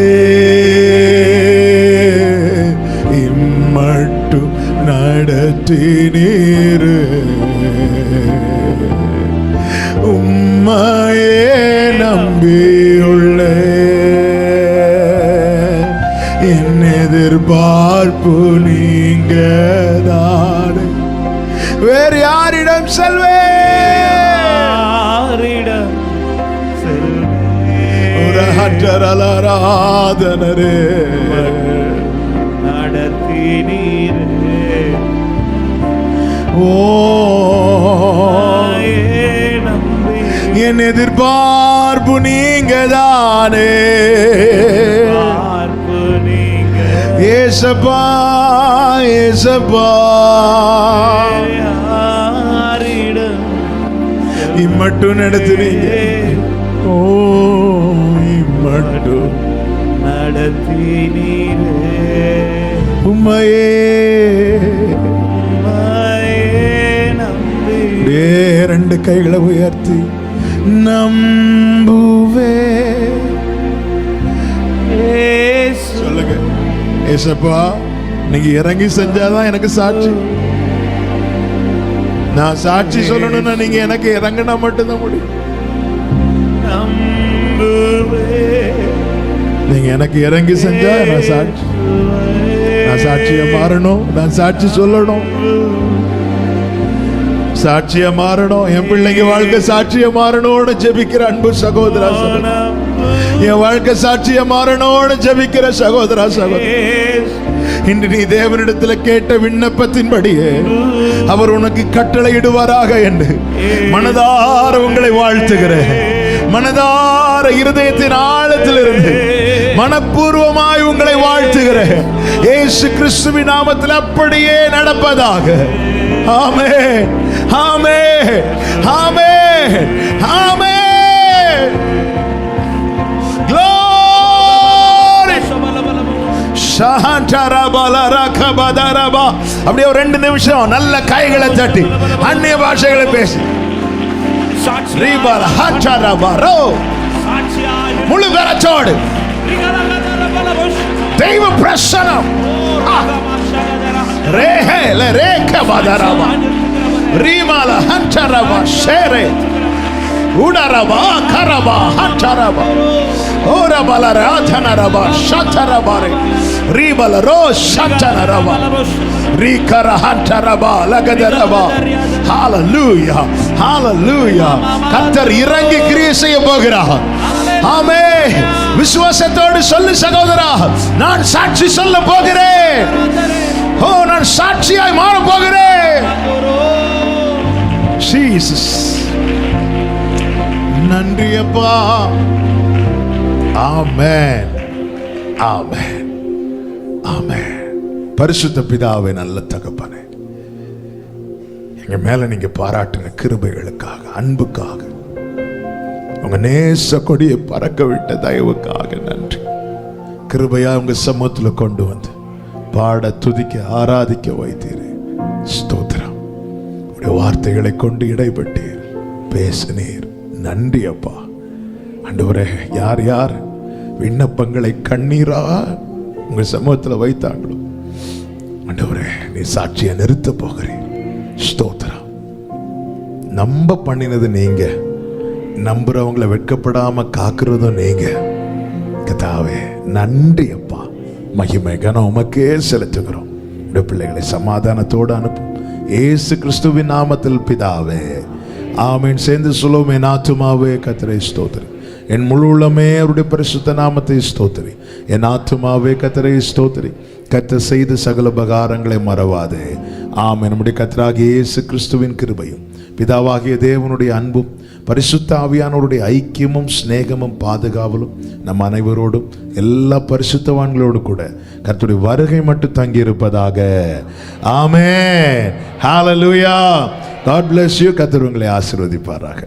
இம்மட்டும் நடத்தினீர், உம்மையே நம்பியுள்ளே, என் எதிர்பார்ப்பு நீங்க தானே, வேறு யாரிடம் செல்வே, ஆராதனரே நடத்தினீரே, ஓ என் எதிர்பார்ப்பு நீங்க தானே, ஏசப்பா ஏசப்பா, இம்மட்டும் நடத்துறீங்க, ஓ இம்மட்டும் நடத்தினீரே, உம்மையே நம்பி, ரெண்டு கைகளை உயர்த்தி நம்புவே, சொல்லுங்க ஏசப்பா, நீங்க இறங்கி செஞ்சாதான் எனக்கு சாட்சி, நான் சாட்சி சொல்லணும்னா நீங்க எனக்கு இறங்கினா மட்டும்தான் முடியும், நீங்க எனக்கு இறங்கி செஞ்சா நான் சாட்சி, நான் சாட்சியா மாறணும், நான் சாட்சி சொல்லணும், சாட்சியா மாறணும், என் பிள்ளைங்க வாழ்க்கை சாட்சியா மாறணும்னு ஜெபிக்கிற அன்பு சகோதரா, என் வாழ்க்கை சாட்சியா மாறணும்னு ஜெபிக்கிற சகோதரா சகோதரி, இன்று நீ தேவனிடத்தில் கேட்ட விண்ணப்பத்தின்படியே அவர் உனக்கு கட்டளை இடுவாராக என்று மனதார உங்களை வாழ்த்துகிறேன், மனதார இருதயத்தின் ஆழத்தில் இருந்து மனப்பூர்வமாய் உங்களை வாழ்த்துகிறேன், இயேசு கிறிஸ்துவின் நாமத்தில் அப்படியே நடப்பதாக. ஆமென் ஆமென் ஆமென் ஆமென். Glory. அப்படியே ஒரு 2 நிமிஷம் நல்ல கைகளை தட்டி அந்நிய பாஷைகளை பேசி முழு பெறச்சோடு தெய்வ பிரசனம் ரீமால ஹண்டரபா ஷேரே உடரபா கரபா ஹண்டரபா ஓரபல ராதனரபா ஷதரபாரே ரீபல ரோ ஷதனரபா ரீகர ஹண்டரபா லகதரபா. ஹalleluya ஹalleluya. கர்த்தர் இறங்கி கிரியை செய்ய போகிறார். ஆமென். விசுவாசத்தோடு சொல்லு சகோதரா, நான் சாட்சி சொல்ல போகிறேன். ஓ, நான் சாட்சியாய் மாற போகிறேன். ஜீசஸ் நன்றி அப்பா. ஆமென் ஆமென் ஆமென். பரிசுத்த பிதாவே, நல்ல தகப்பனே, எங்க மேல நீங்க பாராட்டின கிருபைகளுக்காக, அன்புக்காக, உங்க நேச கொடியை பறக்க விட்ட தயவுக்காக நன்றி. கிருபையா உங்க சமூகத்துல கொண்டு வந்து பாட, துதிக்க, ஆராதிக்க வைத்தீரே. ஸ்தோத்திரம். உடைய வார்த்தைகளை கொண்டு இடைப்பட்டீர், பேசினீர். நன்றி அப்பா. ஆண்டவரே, யார் யார் விண்ணப்பங்களை கண்ணீரா உங்க சமூகத்துல வைத்தாங்களோ, ஆண்டவரே, நீ சாட்சியை நிறுத்த போகிறீர். ஸ்தோத்திரம். நம்ப பண்ணினது நீங்க, நம்புறவங்களை வெட்கப்படாம காக்குறதும் நீங்க. கர்த்தாவே, நன்றி அப்பா. மகிமை கனம் உமக்கே செலுத்துகிறோம். உடைய பிள்ளைகளை சமாதானத்தோடு அனுப்பும் இயேசு கிறிஸ்துவின் நாமத்தில் பிதாவே, ஆமீன். சேர்ந்து சொல்லுவோம். என் ஆத்துமாவே கர்த்தரை ஸ்தோத்திரி, என் முழு உள்ளமே அவருடைய பரிசுத்த நாமத்தை ஸ்தோத்திரி. என் ஆத்துமாவே கர்த்தரை ஸ்தோத்திரி, கர்த்தர் செய்த சகல உபகாரங்களை மறவாதே. ஆமென். நம்முடைய கர்த்தராகிய இயேசு கிறிஸ்துவின் கிருபையும், பிதாவாகிய தேவனுடைய அன்பும், பரிசுத்த ஆவியானவருடைய ஐக்கியமும் சிநேகமும் பாதுகாவலும் நம் அனைவரோடும், எல்லா பரிசுத்தவான்களோடு கூட கர்த்தருடைய வருகை மட்டும் தங்கி இருப்பதாக. ஆமென். ஹalleluya. God bless you. கர்த்தர் உங்களை ஆசீர்வதிப்பாராக.